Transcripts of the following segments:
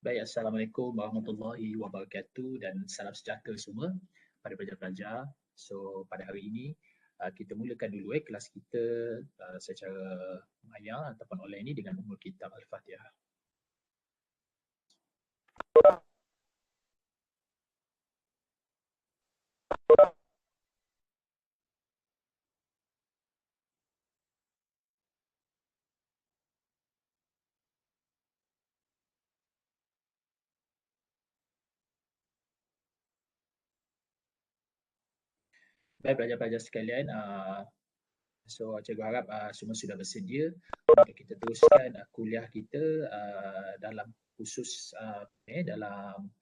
Baik, Assalamualaikum warahmatullahi wabarakatuh dan salam sejahtera semua pada pelajar-pelajar. So, pada hari ini kita mulakan dulu kelas kita secara maya ataupun online ini dengan Ummul Kitab Al-Fatihah. Baik, pelajar-pelajar sekalian, so cikgu harap semua sudah bersedia untuk kita teruskan kuliah kita dalam khusus dalam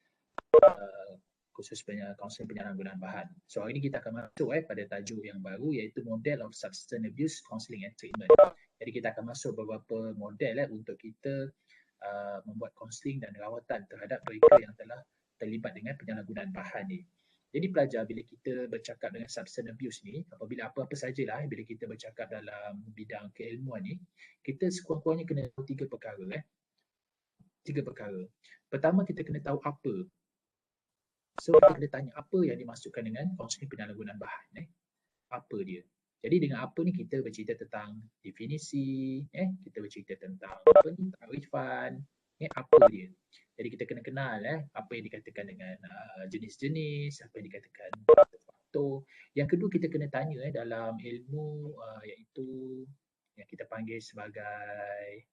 khusus kaunseling penyalahgunaan bahan. So hari ini kita akan masuk pada tajuk yang baru iaitu Model of Substance Abuse Counseling and Treatment. Jadi kita akan masuk beberapa model untuk kita membuat kaunseling dan rawatan terhadap mereka yang telah terlibat dengan penyalahgunaan bahan ni. Jadi pelajar, bila kita bercakap dengan substance abuse ni, apabila apa-apa sajalah bila kita bercakap dalam bidang keilmuan ni, kita sekurang-kurangnya kena tahu tiga perkara. Tiga perkara. Pertama, kita kena tahu apa. So kita kena tanya apa yang dimasukkan dengan kaunseling penyalahgunaan bahan. Apa dia? Jadi dengan apa ni kita bercerita tentang definisi, kita bercerita tentang takrifan, apa dia. Jadi kita kena kenal apa yang dikatakan dengan jenis-jenis, apa yang dikatakan faktor. Yang kedua kita kena tanya dalam ilmu iaitu yang kita panggil sebagai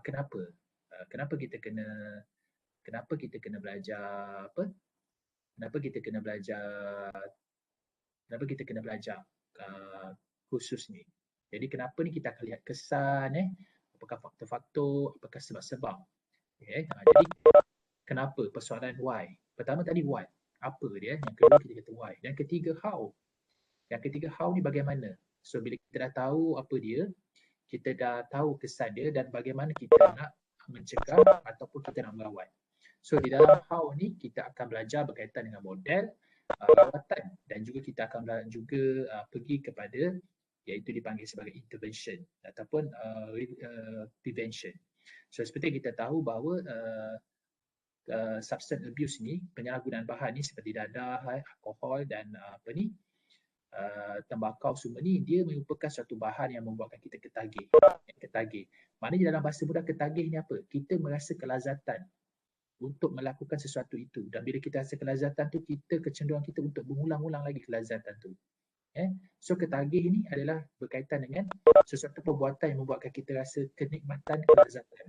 kenapa. Kenapa kita kena belajar apa? Kenapa kita kena belajar khusus ni. Jadi kenapa ni kita akan lihat kesan, apakah faktor-faktor, apakah sebab-sebab. Jadi kenapa, persoalan why. Pertama tadi what, apa dia. Yang kedua kita kata why. Dan ketiga how. Yang ketiga how ni bagaimana. So bila kita dah tahu apa dia, kita dah tahu kesan dia dan bagaimana kita nak mencegah ataupun kita nak melawan. So di dalam how ni kita akan belajar berkaitan dengan model, rawatan dan juga kita akan juga pergi kepada iaitu dipanggil sebagai intervention ataupun prevention. So seperti kita tahu bahawa substance abuse ni, penyalahgunaan bahan ni seperti dadah, alkohol dan tembakau semua ni, dia merupakan satu bahan yang membuatkan kita ketagih. Maknanya dalam bahasa mudah ketagih ni apa? Kita merasa kelazatan untuk melakukan sesuatu itu. Dan bila kita rasa kelazatan tu, kecenderungan kita untuk mengulang-ulang lagi kelazatan tu. So ketagih ni adalah berkaitan dengan sesuatu perbuatan yang membuatkan kita rasa kenikmatan, kelazatan.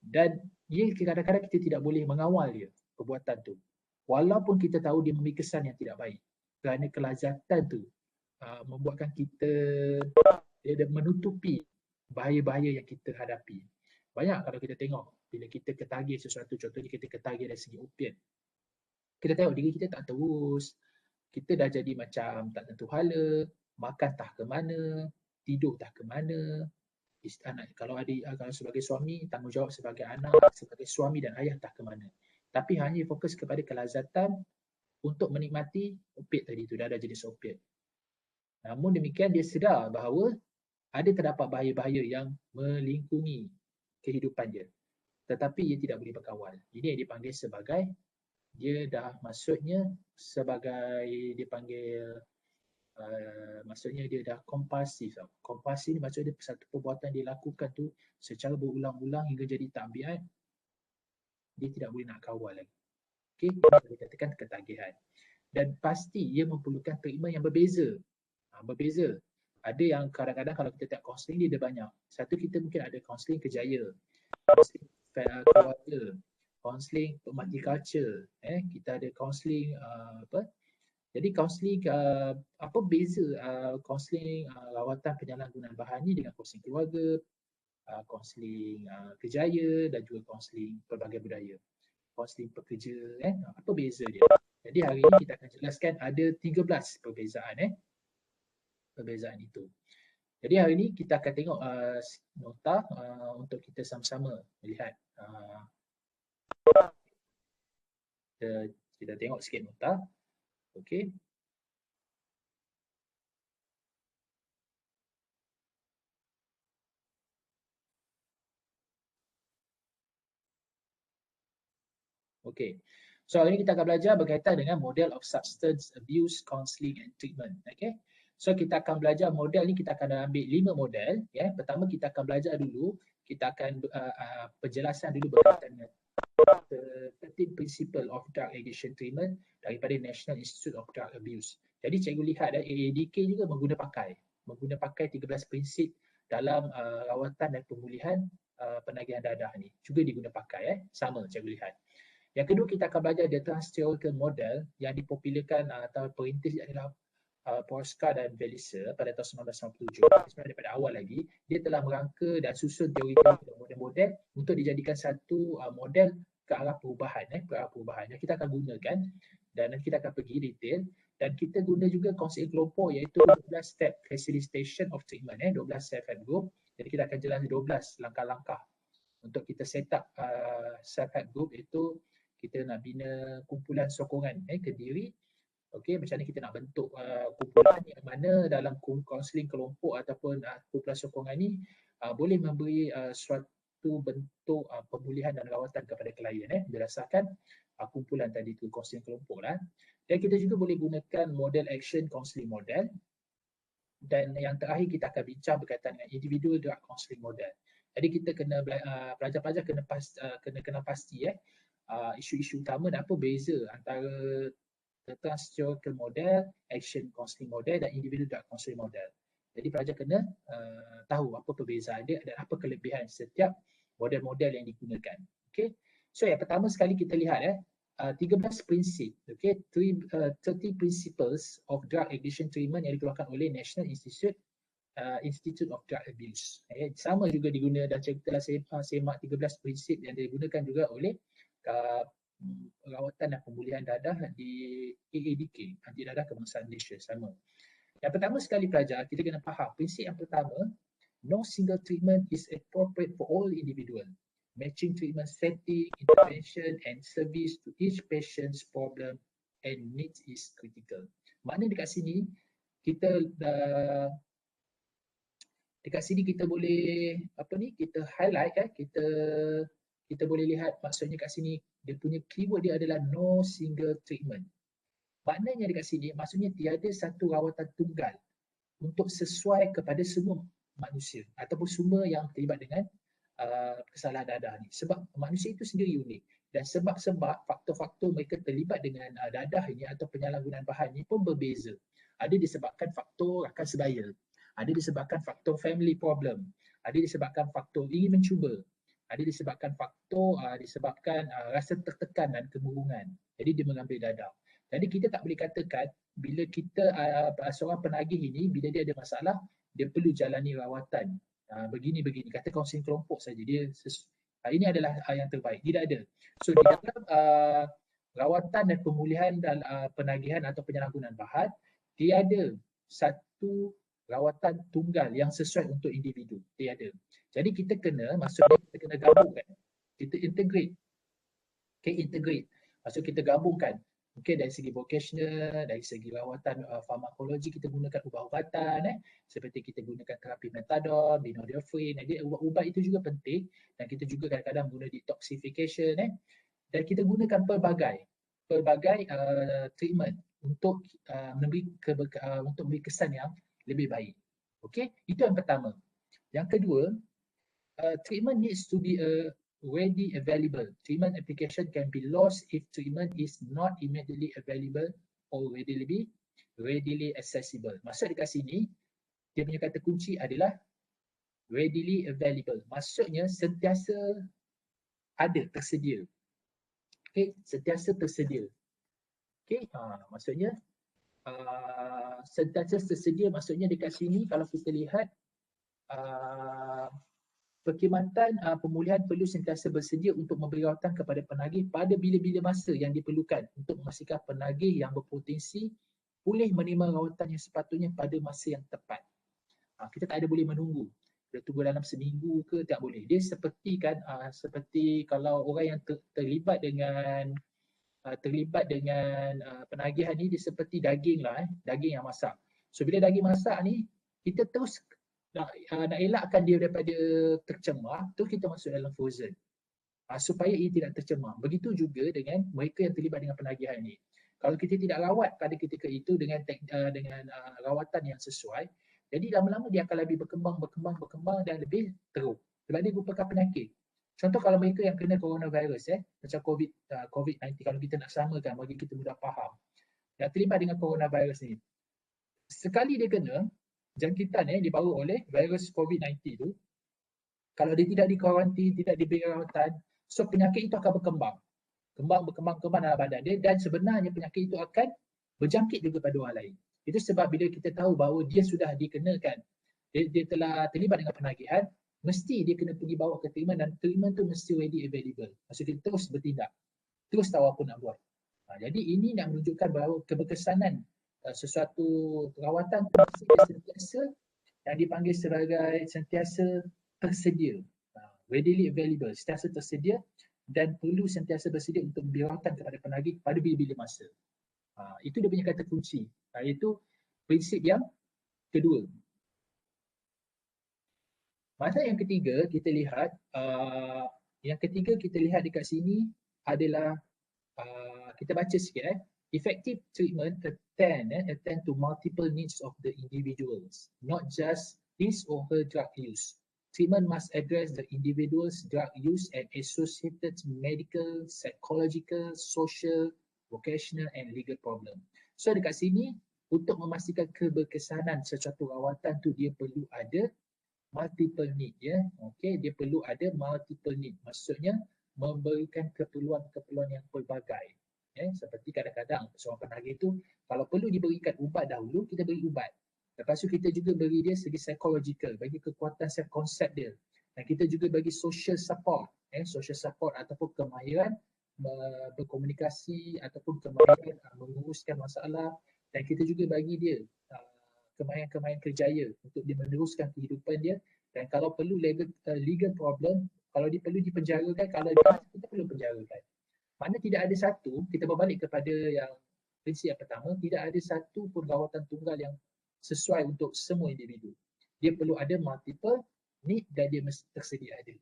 Dan kadang-kadang kita tidak boleh mengawal dia, perbuatan tu. Walaupun kita tahu dia memberi kesan yang tidak baik. Kerana kelazatan tu membuatkan kita menutupi bahaya-bahaya yang kita hadapi. Banyak kalau kita tengok, bila kita ketagih sesuatu, contohnya kita ketagih dari segi opiat, kita tengok diri kita tak terus, kita dah jadi macam tak tentu hala, makan tak ke mana, tidur tak ke mana. Kalau sebagai suami, tanggungjawab sebagai anak, sebagai suami dan ayah tak ke mana. Tapi hanya fokus kepada kelazatan untuk menikmati opiat tadi tu, dah ada jenis opiat. Namun demikian dia sedar bahawa ada terdapat bahaya-bahaya yang melingkungi kehidupan dia. Tetapi ia tidak boleh berkawal. Ini yang dipanggil sebagai, dia dah maksudnya sebagai dipanggil maksudnya dia dah kompulsif. Kompulsif ni maksudnya satu perbuatan dia lakukan tu secara berulang-ulang hingga jadi tabiat, dia tidak boleh nak kawal lagi. Okey, ini boleh katakan ketagihan. Dan pasti ia memerlukan treatment yang berbeza. Berbeza. Ada yang kadang-kadang kalau kita tengok kaunseling dia ada banyak. Satu, kita mungkin ada kaunseling kejaya, kaunseling keluarga, kaunseling multicultural, kita ada kaunseling jadi kaunseling apa beza kaunseling rawatan penyalahgunaan bahan ni dengan kaunseling keluarga, kaunseling kejaya dan juga kaunseling pelbagai budaya, kaunseling pekerja, apa beza dia. Jadi hari ini kita akan jelaskan ada 13 perbezaan itu. Jadi hari ini kita akan tengok nota untuk kita sama-sama melihat. Kita tengok sikit nota. Okey. Okey. So hari ini kita akan belajar berkaitan dengan model of substance abuse counselling and treatment. Okey. So kita akan belajar model ni, kita akan ambil 5 model ya. Pertama kita akan belajar dulu, kita akan penjelasan dulu berkaitan dengan 13 Principle of Drug Addiction Treatment daripada National Institute of Drug Abuse. Jadi cikgu lihat AADK juga mengguna pakai 13 prinsip dalam rawatan dan pemulihan penagihan dadah ni. Juga diguna pakai sama cikgu lihat. Yang kedua kita akan belajar the Trans-theoretical model yang dipopularkan atau perintis adalah Porska dan Belizer pada tahun 1997. Sebenarnya daripada awal lagi dia telah merangka dan susun teori model-model untuk dijadikan satu model ke arah perubahan yang kita akan gunakan, dan nanti kita akan pergi detail, dan kita guna juga konsep kelompok iaitu 12 step facilitation of treatment 12 self-help group. Jadi kita akan jelaskan 12 langkah-langkah untuk kita set up self-help group, iaitu kita nak bina kumpulan sokongan ke diri. Okey, macam mana kita nak bentuk kumpulan yang mana dalam kaunseling kelompok ataupun kumpulan sokongan ni boleh memberi suatu bentuk pemulihan dan rawatan kepada klien berdasarkan kumpulan tadi tu, kaunseling kelompok lah. Dan kita juga boleh gunakan model action counselling model. Dan yang terakhir kita akan bincang berkaitan dengan individual drug counselling model. Jadi kita kena pelajar-pelajar kena pasti isu-isu utama dan apa beza antara the Trans-theoretical model, action counselling model dan individual drug counselling model. Jadi pelajar kena tahu apa perbezaan dia dan apa kelebihan setiap model-model yang digunakan. Okay. So yang pertama sekali kita lihat 13 prinsip, 30 principles of drug addiction treatment yang dikeluarkan oleh National Institute of Drug Abuse. Sama juga diguna dan kita telah semak 13 prinsip yang digunakan juga oleh rawatan dan pemulihan dadah di AADK, Anti Dadah Kebangsaan Malaysia, sama. Yang pertama sekali pelajar, kita kena faham prinsip yang pertama, no single treatment is appropriate for all individual. Matching treatment setting, intervention and service to each patient's problem and needs is critical. Maknanya dekat sini kita boleh kita highlight kita boleh lihat maksudnya kat sini dia punya keyword dia adalah no single treatment. Maknanya dekat sini maksudnya tiada satu rawatan tunggal untuk sesuai kepada semua manusia ataupun semua yang terlibat dengan kesalahan dadah ni. Sebab manusia itu sendiri unik dan sebab-sebab faktor-faktor mereka terlibat dengan dadah ini atau penyalahgunaan bahan ini pun berbeza. Ada disebabkan faktor rakan sebaya, ada disebabkan faktor family problem, ada disebabkan faktor ingin mencuba, ada disebabkan faktor disebabkan rasa tertekan dan kemurungan. Jadi dia mengambil dadah. Jadi kita tak boleh katakan bila kita seorang penagih ini bila dia ada masalah dia perlu jalani rawatan begini-begini, kata kaunseling kelompok saja dia ini adalah yang terbaik. Tidak ada. So di dalam rawatan dan pemulihan dan penagihan atau penyalahgunaan bahan, tiada satu rawatan tunggal yang sesuai untuk individu. Tiada. Jadi kita kena gabungkan. Kita integrate. Integrate. Maksud kita gabungkan. Dari segi vocational, dari segi rawatan farmakologi kita gunakan ubat-ubatan seperti kita gunakan terapi metadon, binodifrin. Jadi ubat-ubat itu juga penting dan kita juga kadang-kadang guna detoxification dan kita gunakan pelbagai treatment untuk memberi kesan yang lebih baik. Okey, itu yang pertama. Yang kedua, treatment needs to be ready available. Treatment application can be lost if treatment is not immediately available or readily accessible. Maksud dekat sini, dia punya kata kunci adalah readily available. Maksudnya sentiasa ada, tersedia. Sentiasa tersedia. Maksudnya sentiasa tersedia maksudnya dekat sini kalau kita lihat perkhidmatan pemulihan perlu sentiasa bersedia untuk memberi rawatan kepada penagih pada bila-bila masa yang diperlukan untuk memastikan penagih yang berpotensi boleh menerima rawatan yang sepatutnya pada masa yang tepat. Kita tak ada boleh menunggu. Kita tunggu dalam seminggu ke, tak boleh. Dia seperti kalau orang yang terlibat dengan penagihan ni, dia seperti daging lah, daging yang masak. So bila daging masak ni, kita terus nak elakkan dia daripada tercemar, tu kita masuk dalam frozen. supaya ia tidak tercemar. Begitu juga dengan mereka yang terlibat dengan penagihan ini. Kalau kita tidak rawat pada ketika itu dengan rawatan yang sesuai, jadi lama-lama dia akan lebih berkembang dan lebih teruk. Sebab dia merupakan penyakit. Contoh kalau mereka yang kena coronavirus, macam COVID-19, kalau kita nak samakan bagi kita mudah faham, yang terlibat dengan coronavirus ni, sekali dia kena jangkitan dibawa oleh virus COVID-19 tu, kalau dia tidak dikarantin, tidak diberi rawatan, so penyakit itu akan berkembang dalam badan dia, dan sebenarnya penyakit itu akan berjangkit juga pada orang lain. Itu sebab bila kita tahu bahawa dia sudah dikenakan, dia telah terlibat dengan penagihan, mesti dia kena pergi bawa ke treatment, dan treatment tu mesti ready available. Maksudnya kita terus bertindak, terus tahu apa nak buat. Jadi ini nak menunjukkan bahawa keberkesanan sesuatu perawatan sentiasa yang dipanggil sebagai sentiasa tersedia, readily available, sentiasa tersedia, dan perlu sentiasa bersedia untuk dirawatkan kepada penagih pada bila-bila masa. Itu dia punya kata kunci, iaitu prinsip yang kedua. Masa yang ketiga kita lihat, dekat sini adalah kita baca sikit. Effective treatment attend to multiple needs of the individuals, not just his or her drug use. Treatment must address the individual's drug use and associated medical, psychological, social, vocational and legal problem. So dekat sini, untuk memastikan keberkesanan sesuatu rawatan tu, dia perlu ada multiple need, Okay, dia perlu ada multiple need. Maksudnya memberikan keperluan-keperluan yang pelbagai. Seperti kadang-kadang seorang penagih itu kalau perlu diberikan ubat dahulu, kita beri ubat. Lepas tu kita juga beri dia segi psychological, bagi kekuatan self concept dia. Dan kita juga bagi social support, social support ataupun kemahiran berkomunikasi ataupun kemahiran menguruskan masalah, dan kita juga bagi dia kemahiran kerjaya untuk dia meneruskan kehidupan dia. Dan kalau perlu legal problem, kalau dia perlu dipenjarakan, kalau dia kita perlu penjarakan. Mana tidak ada satu, kita berbalik kepada yang prinsip yang pertama, tidak ada satu pun rawatan tunggal yang sesuai untuk semua individu. Dia perlu ada multiple need dan dia mesti tersedia ada.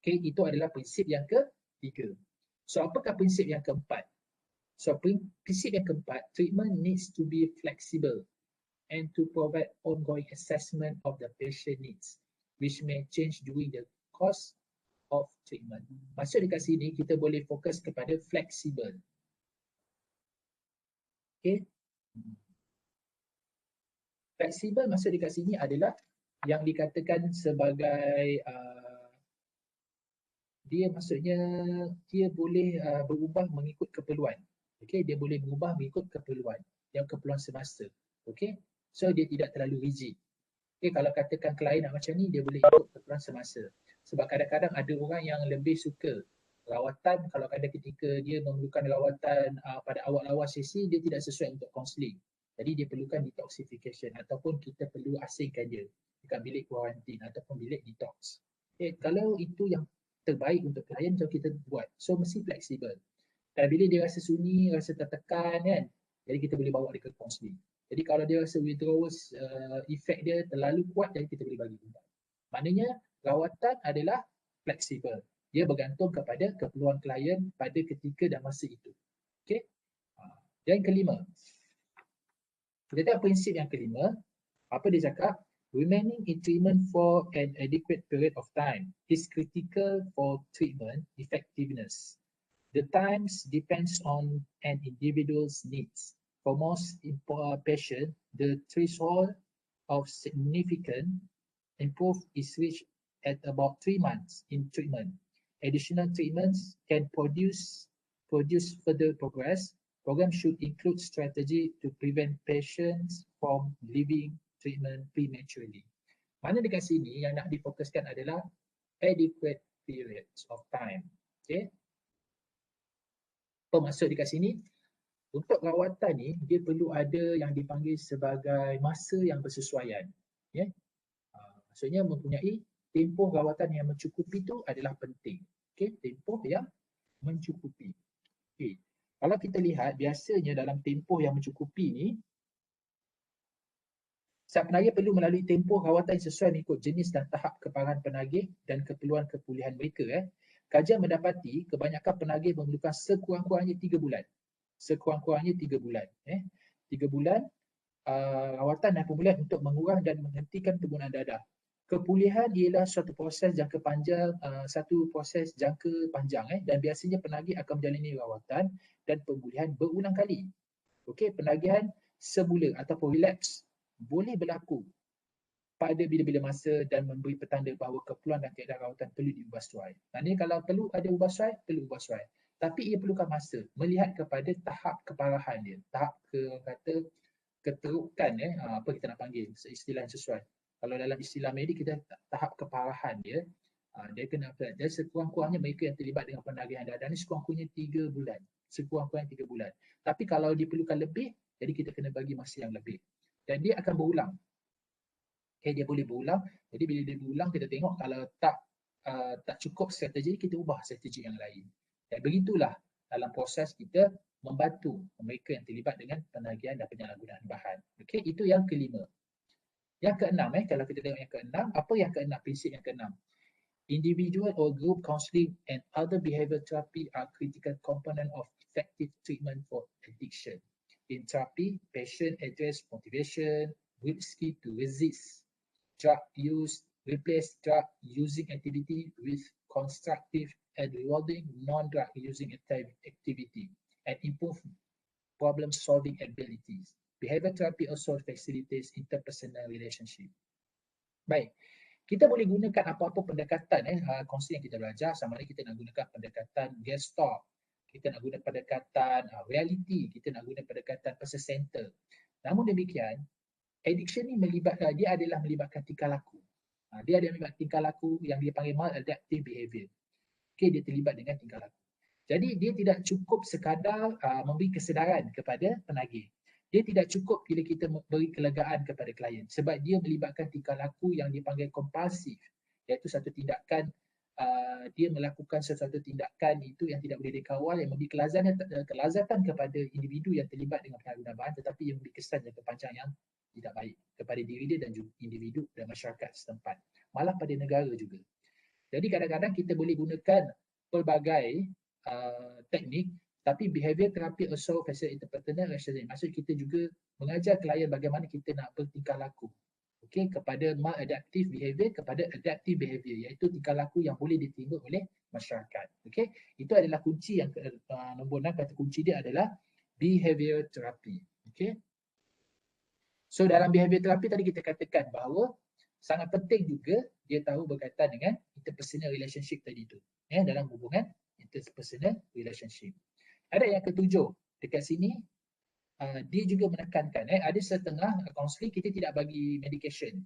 Okay, itu adalah prinsip yang ketiga. So apakah prinsip yang keempat? So prinsip yang keempat, treatment needs to be flexible and to provide ongoing assessment of the patient needs, which may change during the course of treatment. Maksud dekat sini kita boleh fokus kepada fleksibel. Okay. Fleksibel maksud dekat sini adalah yang dikatakan sebagai dia maksudnya dia boleh berubah mengikut keperluan. Okay, dia boleh berubah mengikut keperluan semasa. Okay, so dia tidak terlalu rigid. Okay, kalau katakan klien nak macam ni, dia boleh ikut keperluan semasa. Sebab kadang-kadang ada orang yang lebih suka rawatan, kalau ada ketika dia memerlukan rawatan pada awal-awal sesi, dia tidak sesuai untuk kaunseling. Jadi dia perlukan detoxification ataupun kita perlu asingkan dia dekat bilik kuarantin ataupun bilik detox. Okay, kalau itu yang terbaik untuk klien, jom kita buat. So mesti fleksibel. Dan bila dia rasa sunyi, rasa tertekan kan, jadi kita boleh bawa dia ke kaunseling. Jadi kalau dia rasa withdrawal effect dia terlalu kuat, jadi kita boleh bagi ubat. Maknanya rawatan adalah fleksibel. Dia bergantung kepada keperluan klien pada ketika dan masa itu. Okey. Yang kelima. Kita tengok prinsip yang kelima. Apa dia cakap? Remaining in treatment for an adequate period of time is critical for treatment effectiveness. The times depends on an individual's needs. For most patients, the threshold of significant improvement is reached at about 3 months in treatment. Additional treatments can produce further progress. Program should include strategy to prevent patients from leaving treatment prematurely. Mana dekat sini yang nak difokuskan adalah adequate periods of time. Okay. Apa maksud dekat sini? Untuk rawatan ni, dia perlu ada yang dipanggil sebagai masa yang bersesuaian. Maksudnya mempunyai tempoh rawatan yang mencukupi itu adalah penting. Okay? Tempoh yang mencukupi. Okay. Kalau kita lihat, biasanya dalam tempoh yang mencukupi ni, sang penagih perlu melalui tempoh rawatan sesuai mengikut jenis dan tahap keparahan penagih dan keperluan kepulihan mereka. kajian mendapati kebanyakan penagih memerlukan sekurang-kurangnya 3 bulan. Sekurang-kurangnya 3 bulan. 3 bulan rawatan dan pemulihan untuk mengurang dan menghentikan penggunaan dadah. Kepulihan ialah suatu proses jangka panjang, dan biasanya penagih akan menjalani rawatan dan pemulihan berulang kali. Okey, penagihan semula ataupun relapse boleh berlaku pada bila-bila masa dan memberi petanda bahawa keperluan dan keadaan rawatan perlu diubah sesuai. Maknanya kalau perlu ada ubah sesuai, perlu ubah sesuai. Tapi ia perlukan masa melihat kepada tahap keparahan dia, tahap keterukan apa kita nak panggil istilah yang sesuai. Kalau dalam istilah medik kita tahap keparahan dia, dia kena dia sekurang-kurangnya mereka yang terlibat dengan penagihan dadah ni sekurang-kurangnya 3 bulan. Sekurang-kurangnya 3 bulan. Tapi kalau diperlukan lebih, jadi kita kena bagi masa yang lebih. Dan dia akan berulang. Okay, dia boleh berulang. Jadi bila dia berulang kita tengok kalau tak cukup strategi, kita ubah strategi yang lain. Dan begitulah dalam proses kita membantu mereka yang terlibat dengan penagihan dan penyalahgunaan bahan. Okey, itu yang kelima. Yang keenam, kalau kita tengok yang keenam, apa yang keenam, prinsip yang keenam? Individual or group counselling and other behavioral therapy are critical component of effective treatment for addiction. In therapy, patient address motivation, skill to resist drug use, replace drug using activity with constructive and rewarding non-drug using activity, and improve problem-solving abilities. Behavior therapy also facilitates interpersonal relationship. Baik, kita boleh gunakan apa-apa pendekatan konsep yang kita belajar, sama ada kita nak gunakan pendekatan Gestalt, kita nak guna pendekatan reality, kita nak guna pendekatan person center. Namun demikian, addiction ni dia adalah melibatkan tingkah laku. Dia ada melibatkan tingkah laku yang dia panggil maladaptive behavior. Okey, dia terlibat dengan tingkah laku. Jadi dia tidak cukup sekadar memberi kesedaran kepada penagih. Dia tidak cukup bila kita beri kelegaan kepada klien sebab dia melibatkan tingkah laku yang dipanggil kompulsif, iaitu satu tindakan dia melakukan sesuatu tindakan itu yang tidak boleh dikawal, yang memberi kelazatan kepada individu yang terlibat dengan penyalahgunaan bahan, tetapi yang memberi kesan jangka panjang yang tidak baik kepada diri dia dan juga individu dan masyarakat setempat, malah pada negara juga. Jadi kadang-kadang kita boleh gunakan pelbagai teknik, tapi behavior therapy also facilitates interpersonal relationship. Maksud kita juga mengajar klien bagaimana kita nak bertingkah laku, okey, kepada maladaptive behavior kepada adaptive behavior, iaitu tingkah laku yang boleh diterima oleh masyarakat. Okey, itu adalah kunci yang nombor 6, kata kunci dia adalah behavior therapy. Okey. So dalam behavior therapy tadi kita katakan bahawa sangat penting juga dia tahu berkaitan dengan interpersonal relationship tadi tu, dalam hubungan interpersonal relationship. Ada yang ketujuh dekat sini, dia juga menekankan ada setengah kaunseling kita tidak bagi medication.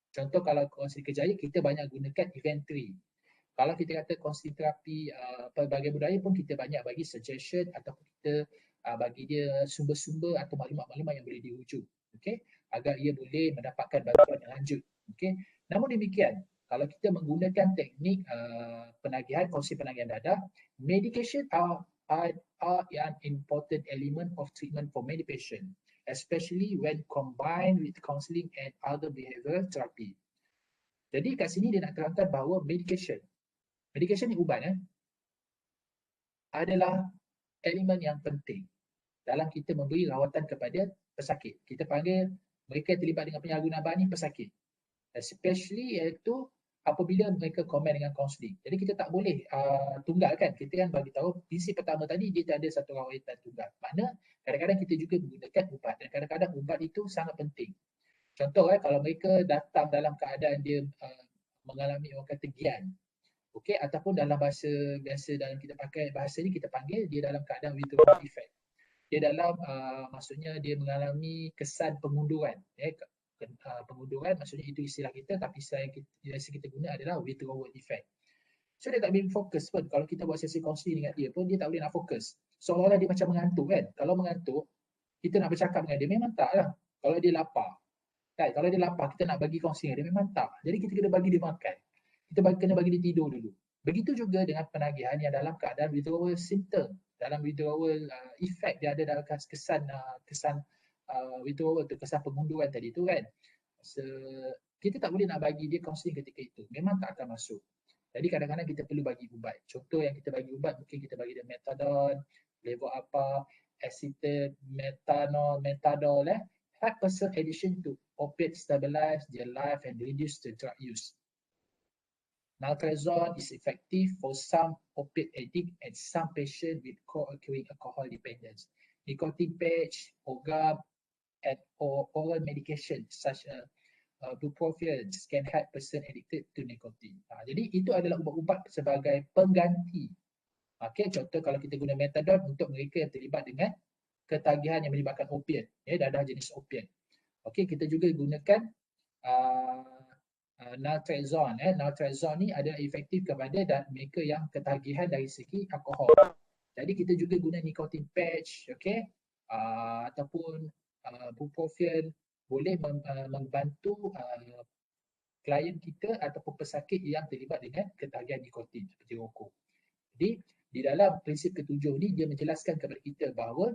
Contoh kalau kaunseling kerjaya kita banyak gunakan inventory. Kalau kita kata kaunseling terapi pelbagai budaya pun kita banyak bagi suggestion ataupun kita bagi dia sumber-sumber atau maklumat-maklumat yang boleh dirujuk, okey, agar ia boleh mendapatkan bantuan yang lanjut. Okey. Namun demikian, kalau kita menggunakan teknik penagihan, kaunseling penagihan dadah, medication are an important element of treatment for many patients, especially when combined with counseling and other behavioral therapy. Jadi kat sini dia nak terangkan bahawa medication ni ubat adalah elemen yang penting dalam kita memberi rawatan kepada pesakit. Kita panggil mereka yang terlibat dengan penyalahgunaan bahan ni pesakit. Especially iaitu apabila mereka komen dengan kaunseling. Jadi kita tak boleh tunggalkan. Kita kan bagi tahu prinsip pertama tadi dia tak ada satu rawatan tunggal. Makna kadang-kadang kita juga menggunakan ubat dan kadang-kadang ubat itu sangat penting. Contoh kalau mereka datang dalam keadaan dia mengalami orang kata gian. Okey, ataupun dalam bahasa biasa dalam kita pakai bahasa ni kita panggil dia dalam keadaan withdrawal effect. Dia dalam maksudnya dia mengalami kesan pengunduran. Pengunduran maksudnya itu istilah kita, tapi istilah yang kita guna adalah withdrawal effect. So dia tak boleh fokus pun. Kalau kita buat sesi kaunseling dengan dia pun dia tak boleh nak fokus. Seolah-olah dia macam mengantuk kan. Kalau mengantuk, kita nak bercakap dengan dia memang tak lah. Kalau dia lapar. Kan? Kalau dia lapar, kita nak bagi kaunseling dia memang tak. Jadi kita kena bagi dia makan. Kita kena bagi dia tidur dulu. Begitu juga dengan penagihan yang dalam keadaan withdrawal symptom. Dalam withdrawal effect dia ada dalam kesan withdrawal tu, kesan pengunduran tadi tu kan. Kita tak boleh nak bagi dia kaunseling ketika itu. Memang tak akan masuk. Jadi kadang-kadang kita perlu bagi ubat. Contoh yang kita bagi ubat, mungkin kita bagi dia methadone, levo apa, acetate, metadol, help person addiction to opiate stabilize their life and reduce the drug use. Naltrexone is effective for some opiate addict and some patients with co-occurring alcohol dependence. Nicotine patch, OGAM, and oral medication such as bupropion can help person addicted to nicotine. Jadi itu adalah ubat-ubat sebagai pengganti. Okay, contoh kalau kita guna methadone untuk mereka yang terlibat dengan ketagihan yang melibatkan opiat, dadah jenis opiat. Okay, kita juga gunakan naltrexone. Naltrexone ni adalah efektif kepada mereka yang ketagihan dari segi alkohol. Jadi kita juga guna nicotine patch, okay, ataupun bupropion boleh membantu klien kita ataupun pesakit yang terlibat dengan ketagihan nikotin seperti rokok. Jadi di dalam prinsip ketujuh ni dia menjelaskan kepada kita bahawa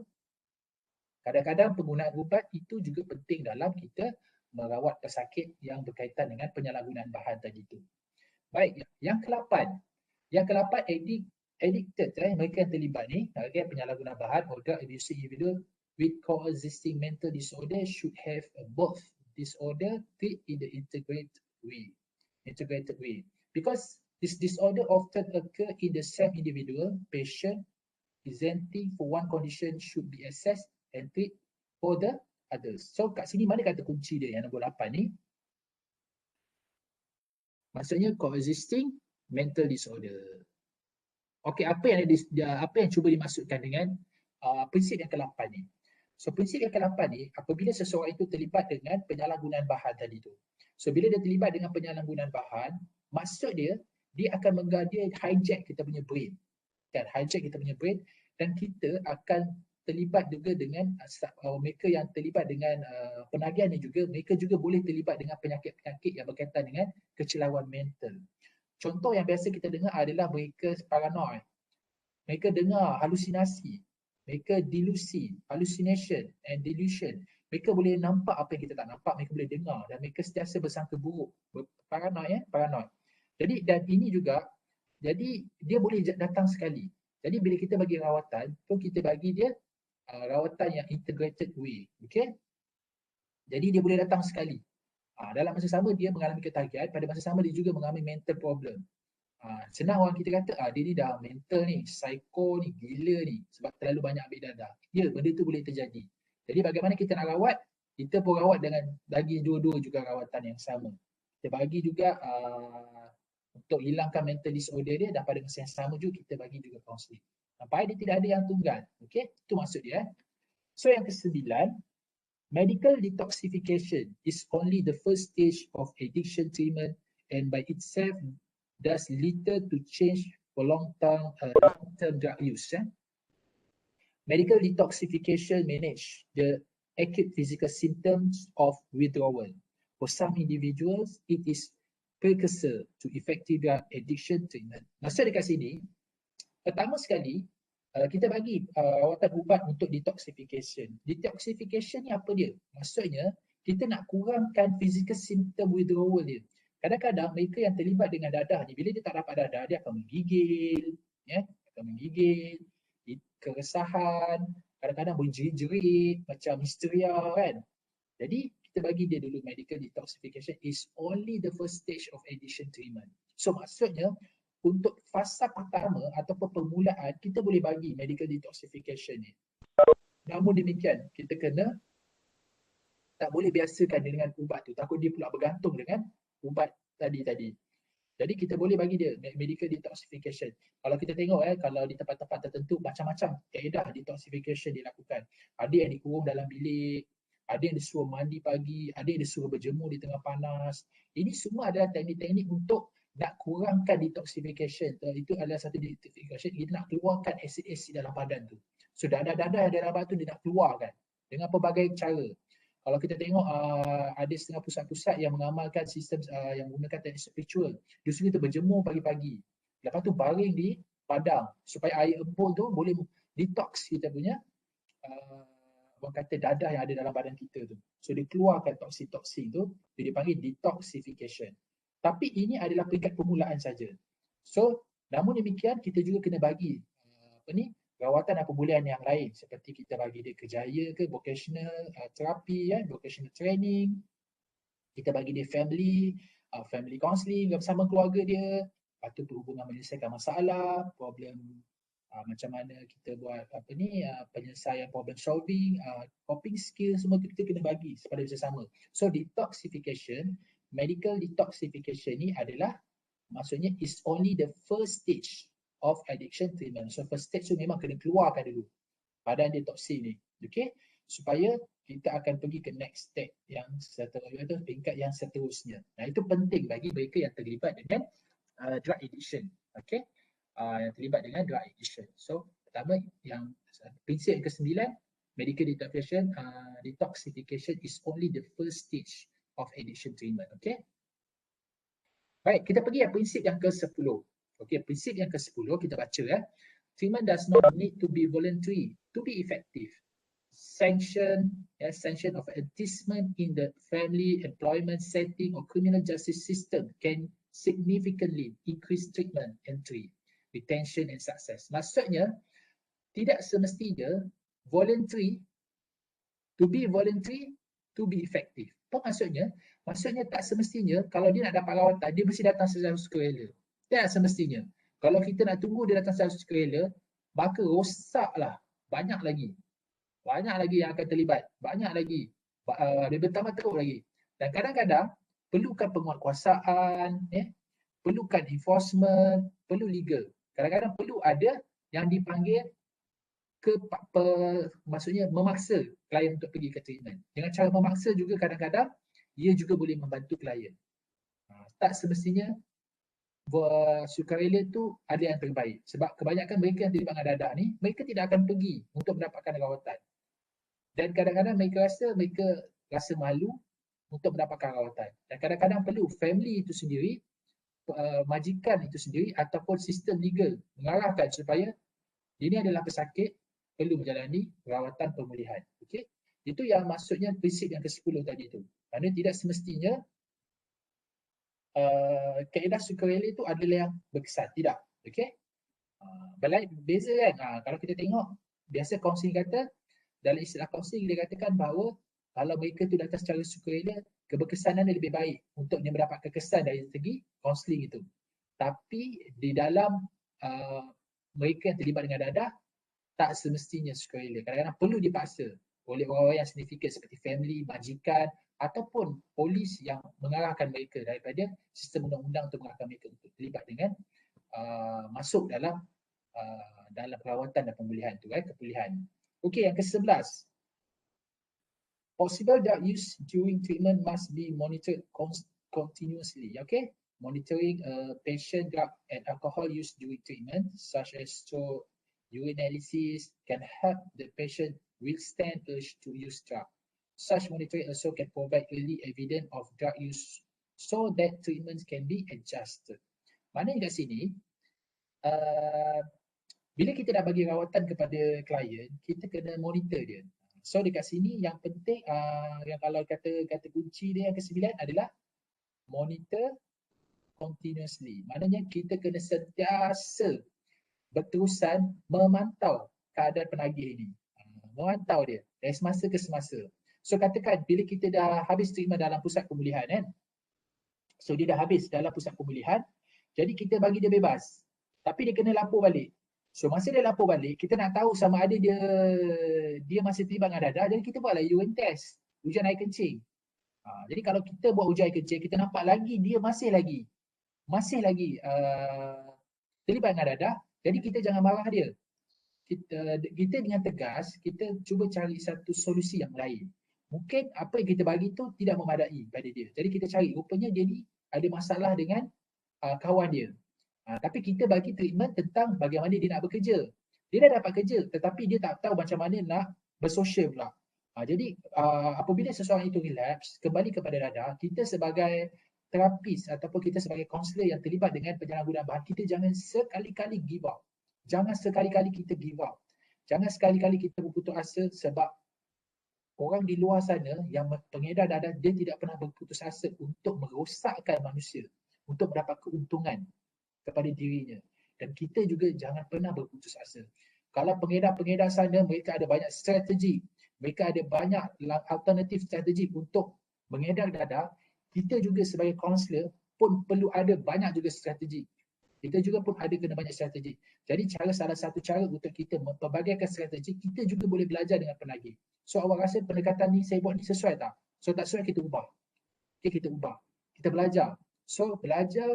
kadang-kadang penggunaan ubat itu juga penting dalam kita merawat pesakit yang berkaitan dengan penyalahgunaan bahan tadi itu. Baik, yang ke-8. Yang ke-8, addicted, mereka yang terlibat ni, penyalahgunaan bahan or drug abusing individual with coexisting mental disorder should have both disorder treated in the integrated way. Because this disorder often occur in the same individual, patient presenting for one condition should be assessed and treated for the others. So kat sini mana kata kunci dia yang nombor 8 ni? Maksudnya coexisting mental disorder. Okey, apa yang cuba dimaksudkan dengan prinsip yang ke-8 ni? So prinsip yang ke-8 ni, apabila seseorang itu terlibat dengan penyalahgunaan bahan tadi tu. So bila dia terlibat dengan penyalahgunaan bahan, maksud dia akan hijack kita punya brain. Kan, hijack kita punya brain dan kita akan terlibat juga dengan mereka yang terlibat dengan penagihan ni juga, mereka juga boleh terlibat dengan penyakit-penyakit yang berkaitan dengan kecelaruan mental. Contoh yang biasa kita dengar adalah mereka paranoid. Mereka dengar halusinasi. Mereka delusi, hallucination and delusion. Mereka boleh nampak apa yang kita tak nampak, mereka boleh dengar dan mereka sentiasa bersangka buruk. Paranoid, paranoid. Jadi dan ini juga, jadi dia boleh datang sekali. Jadi bila kita bagi rawatan, pun kita bagi dia rawatan yang integrated way. Okay? Jadi dia boleh datang sekali. Dalam masa sama dia mengalami ketagihan, pada masa sama dia juga mengalami mental problem. Senang orang kita kata, dia ni dah mental ni, psycho ni, gila ni sebab terlalu banyak ambil dadah. Ya, benda tu boleh terjadi. Jadi bagaimana kita nak rawat? Kita pun rawat dengan bagi dua-dua juga rawatan yang sama. Kita bagi juga untuk hilangkan mental disorder dia dan pada masa yang sama juga kita bagi juga counselling. Sampai dia tidak ada yang tunggal. Okay? Itu maksud dia. So yang ke-9, medical detoxification is only the first stage of addiction treatment and by itself does little to change for long-term drug use. Medical detoxification manage the acute physical symptoms of withdrawal. For some individuals, it is precursor to effective drug addiction treatment. Maksud dekat sini, pertama sekali, kita bagi rawatan ubat untuk detoxification. Detoxification ni apa dia? Maksudnya, kita nak kurangkan physical symptom withdrawal dia. Kadang-kadang mereka yang terlibat dengan dadah ni, bila dia tak dapat dadah, dia akan menggigil, keresahan, kadang-kadang berjerit-jerit, macam histeria kan. Jadi, kita bagi dia dulu medical detoxification is only the first stage of addiction treatment. So, maksudnya, untuk fasa pertama ataupun permulaan, kita boleh bagi medical detoxification ni. Namun demikian, kita tak boleh biasakan dengan ubat tu. Takut dia pula bergantung dengan ubat tadi. Jadi kita boleh bagi dia medical detoxification. Kalau kita tengok kalau di tempat-tempat tertentu macam-macam kaedah detoxification dilakukan. Ada yang dikurung dalam bilik, ada yang disuruh mandi pagi, ada yang disuruh berjemur di tengah panas. Ini semua adalah teknik-teknik untuk nak kurangkan detoxification. Itu adalah satu detoxification. Kita nak keluarkan asid-asid dalam badan tu. So dadah-dadah dalam badan tu dia nak keluarkan dengan pelbagai cara. Kalau kita tengok ada setengah pusat-pusat yang mengamalkan sistem yang menggunakan teknik spiritual. Justru kita berjemur pagi-pagi. Lepas tu baring di padang supaya air embun tu boleh detox kita punya orang kata dadah yang ada dalam badan kita tu. So dia keluarkan toksin-toksin tu, dia dipanggil detoxification. Tapi ini adalah peringkat permulaan saja. So, namun demikian kita juga kena bagi rawatan dan pemulihan yang lain seperti kita bagi dia kerjaya ke vocational therapy, vocational training, kita bagi dia family counselling bersama keluarga dia, lepas tu berhubungan menyelesaikan masalah, problem macam mana kita buat penyelesaian problem solving, coping skill, semua kita kena bagi kepada sesama. So detoxification, medical detoxification ni adalah maksudnya is only the first stage of addiction treatment. So first stage tu memang kena keluarkan dulu badan dia toksik ni, okay? Supaya kita akan pergi ke next step yang seterusnya, tingkat yang seterusnya. Nah, itu penting bagi mereka yang terlibat dengan drug addiction, okay? Yang terlibat dengan drug addiction. So pertama, yang prinsip yang ke-9, medical detoxification is only the first stage of addiction treatment, okay? Baik, kita pergi prinsip yang ke-10. Okey, prinsip yang ke-10 kita baca Treatment does not need to be voluntary to be effective. Sanction of advertisement in the family, employment setting or criminal justice system can significantly increase treatment entry, retention and success. Maksudnya, tidak semestinya voluntary to be effective. Apa maksudnya? Maksudnya tak semestinya kalau dia nak dapat rawatan, dia mesti datang secara sukarela. Tak semestinya. Kalau kita nak tunggu dia datang secara sukarela, maka rosaklah banyak lagi. Banyak lagi yang akan terlibat. Banyak lagi. Dia bertambah teruk lagi. Dan kadang-kadang perlukan penguatkuasaan, perlukan enforcement, perlu legal. Kadang-kadang perlu ada yang dipanggil maksudnya memaksa klien untuk pergi ke treatment. Dengan cara memaksa juga kadang-kadang ia juga boleh membantu klien. Tak semestinya sukarela tu ada yang terbaik. Sebab kebanyakan mereka yang terlibat dengan dadah ni, mereka tidak akan pergi untuk mendapatkan rawatan. Dan kadang-kadang mereka rasa malu untuk mendapatkan rawatan. Dan kadang-kadang perlu family itu sendiri, majikan itu sendiri ataupun sistem legal mengarahkan supaya dia ni adalah pesakit, perlu menjalani rawatan pemulihan. Okey? Itu yang maksudnya prinsip yang ke-10 tadi tu. Kerana tidak semestinya kaedah sukarela itu adalah yang berkesan. Tidak. Okey? Beza kan? Kalau kita tengok, biasa kaunseling kata, dalam istilah kaunseling dia katakan bahawa kalau mereka tu datang secara sukarela, keberkesanannya lebih baik untuk dia mendapatkan kesan dari segi kaunseling itu. Tapi di dalam mereka yang terlibat dengan dadah, tak semestinya sukarela. Kadang-kadang perlu dipaksa oleh orang-orang yang signifikan seperti family, majikan ataupun polis yang mengarahkan mereka daripada sistem undang-undang untuk mengarahkan mereka untuk terlibat dengan masuk dalam perawatan dan pemulihan tu, kepulihan. Okey, yang ke-11. Possible drug use during treatment must be monitored continuously. Okay, monitoring patient drug and alcohol use during treatment, such as urinalysis, can help the patient withstand urge to use drug. Such monitoring also can provide early evidence of drug use so that treatments can be adjusted. Maknanya kat sini, bila kita dah bagi rawatan kepada klien, kita kena monitor dia. So dekat sini yang penting, yang kalau kata kunci dia yang ke-9 adalah monitor continuously. Maknanya kita kena sentiasa berterusan memantau keadaan penagih ini. Memantau dia dari semasa ke semasa. So katakan bila kita dah habis treatment dalam pusat pemulihan kan. So dia dah habis dalam pusat pemulihan, jadi kita bagi dia bebas. Tapi dia kena lapor balik. So masa dia lapor balik, kita nak tahu sama ada dia masih terlibat dengan dadah, jadi kita buatlah urine test, ujian air kencing. Jadi kalau kita buat ujian air kencing, kita nampak lagi dia masih lagi terlibat dengan dadah, jadi kita jangan marah dia. Kita dengan tegas, kita cuba cari satu solusi yang lain. Mungkin apa yang kita bagi tu tidak memadai pada dia. Jadi kita cari, rupanya dia ni ada masalah dengan kawan dia. Tapi kita bagi treatment tentang bagaimana dia nak bekerja. Dia dah dapat kerja tetapi dia tak tahu macam mana nak bersosial pula. Jadi apabila seseorang itu relapse, kembali kepada dadah, kita sebagai terapis ataupun kita sebagai kaunselor yang terlibat dengan penyalahgunaan bahan, kita jangan sekali-kali give up. Jangan sekali-kali kita give up. Jangan sekali-kali kita berputus asa sebab orang di luar sana yang pengedar dadah, dia tidak pernah berputus asa untuk merosakkan manusia, untuk mendapat keuntungan kepada dirinya. Dan kita juga jangan pernah berputus asa. Kalau pengedar-pengedar sana, mereka ada banyak strategi, mereka ada banyak alternatif strategi untuk mengedar dadah, kita juga sebagai kaunselor pun perlu ada banyak juga strategi. Kita juga pun ada kena banyak strategi. Jadi salah satu cara untuk kita mempelbagaikan strategi, kita juga boleh belajar dengan penagih. So awak rasa pendekatan ni saya buat ni sesuai tak? So tak sesuai, kita ubah. Okay, kita ubah. Kita belajar. So belajar,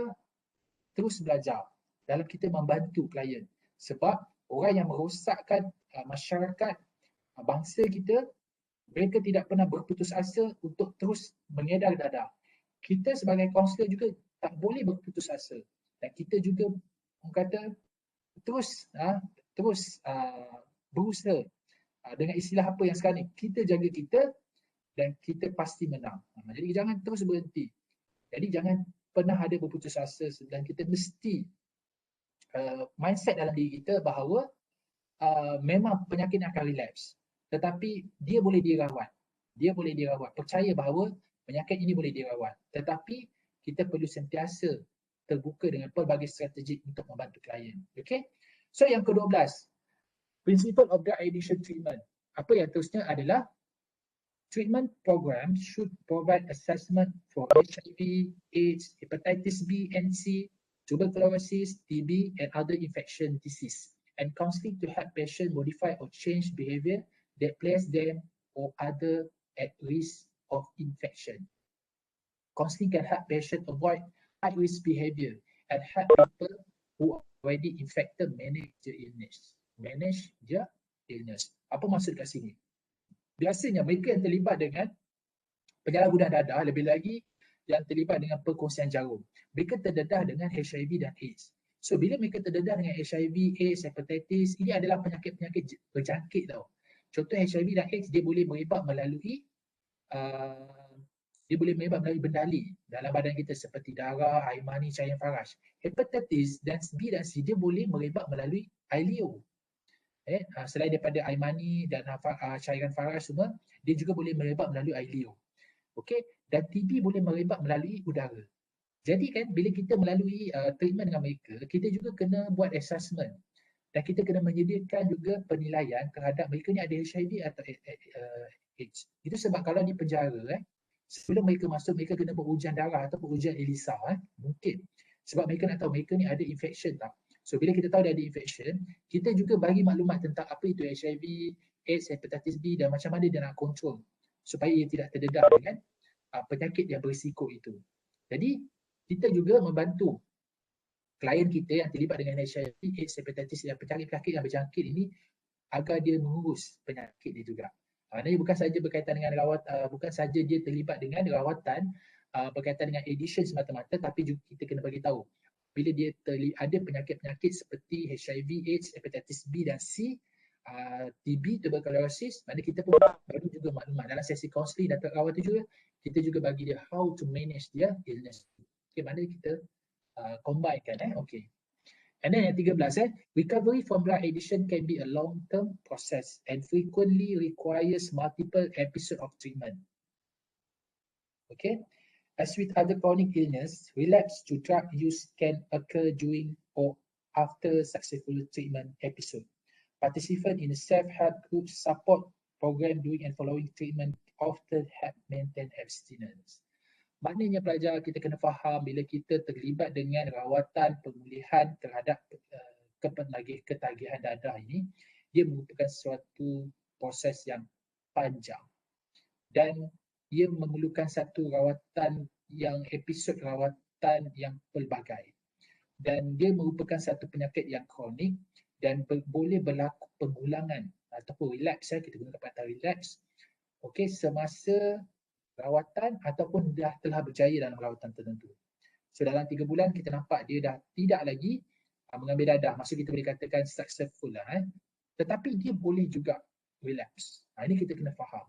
terus belajar dalam kita membantu klien. Sebab orang yang merosakkan masyarakat, bangsa kita, mereka tidak pernah berputus asa untuk terus mengedar dadah. Kita sebagai kaunselor juga tak boleh berputus asa. Dan kita juga, orang kata, terus berusaha dengan istilah apa yang sekarang ni, kita jaga kita dan kita pasti menang. Jadi jangan terus berhenti. Jadi jangan pernah ada berputus asa, dan kita mesti mindset dalam diri kita bahawa memang penyakit akan relapse, tetapi dia boleh dirawat. Dia boleh dirawat. Percaya bahawa penyakit ini boleh dirawat. Tetapi kita perlu sentiasa terbuka dengan pelbagai strategi untuk membantu klien. Okay? So yang ke-12, principle of drug addiction treatment. Apa yang terusnya adalah treatment program should provide assessment for HIV, AIDS, hepatitis B and C, tuberculosis, TB, and other infection disease, and counseling to help patients modify or change behavior that place them or other at risk of infection. Counseling can help patients avoid high-risk behavior and help people who are already infected manage the illness. Manage their illness. Apa maksud kat sini? Biasanya mereka yang terlibat dengan penyalahgunaan dadah, lebih lagi yang terlibat dengan perkongsian jarum, mereka terdedah dengan HIV dan AIDS. So bila mereka terdedah dengan HIV, AIDS, hepatitis, ini adalah penyakit-penyakit berjangkit tau. Contoh HIV dan AIDS, dia boleh merebak melalui bendali dalam badan kita seperti darah, air mani, cairan faras. Hepatitis dan B dan C, dia boleh merebak melalui air liur. Selain daripada air mani dan cairan faras semua, dia juga boleh merebak melalui air liur. Okey, dan TB boleh merebak melalui udara. Jadi kan bila kita melalui treatment dengan mereka, kita juga kena buat assessment dan kita kena menyediakan juga penilaian terhadap mereka ni ada HIV atau AIDS. Itu sebab kalau di penjara sebelum mereka masuk, mereka kena berujian darah atau berujian ELISA mungkin. Sebab mereka nak tahu mereka ni ada infection tak. So bila kita tahu dia ada infection, kita juga bagi maklumat tentang apa itu HIV, AIDS, hepatitis B dan macam mana dia nak kontrol supaya ia tidak terdedah dengan penyakit yang berisiko itu. Jadi kita juga membantu klien kita yang terlibat dengan HIV, AIDS, hepatitis dan penyakit-penyakit yang berjangkit ini agar dia mengurus penyakit dia juga. Ini bukan saja berkaitan dengan bukan saja dia terlibat dengan rawatan berkaitan dengan addiction semata-mata, tapi juga kita kena bagi tahu bila dia ada penyakit-penyakit seperti HIV, AIDS, hepatitis B dan C, TB, tuberculosis, mana kita pun bagi juga maklumat dalam sesi kaunseling dan rawatan juga, kita juga bagi dia how to manage dia illness. Okay, mana kita combine kan okay. And then yang 13 recovery from drug addiction can be a long-term process and frequently requires multiple episodes of treatment. Okay, as with other chronic illness, relapse to drug use can occur during or after successful treatment episode. Participants in a self-help group support program during and following treatment often help maintain abstinence. Maknanya pelajar, kita kena faham bila kita terlibat dengan rawatan pemulihan terhadap ketagihan dadah ini, dia merupakan suatu proses yang panjang dan ia memerlukan satu rawatan yang episod rawatan yang pelbagai, dan dia merupakan satu penyakit yang kronik dan boleh berlaku pengulangan ataupun relapse, kita guna kata relapse, okey, semasa rawatan ataupun dah telah berjaya dalam rawatan tertentu. So dalam 3 bulan kita nampak dia dah tidak lagi mengambil dadah, maksud kita boleh katakan successful lah tetapi dia boleh juga relapse. Ini kita kena faham.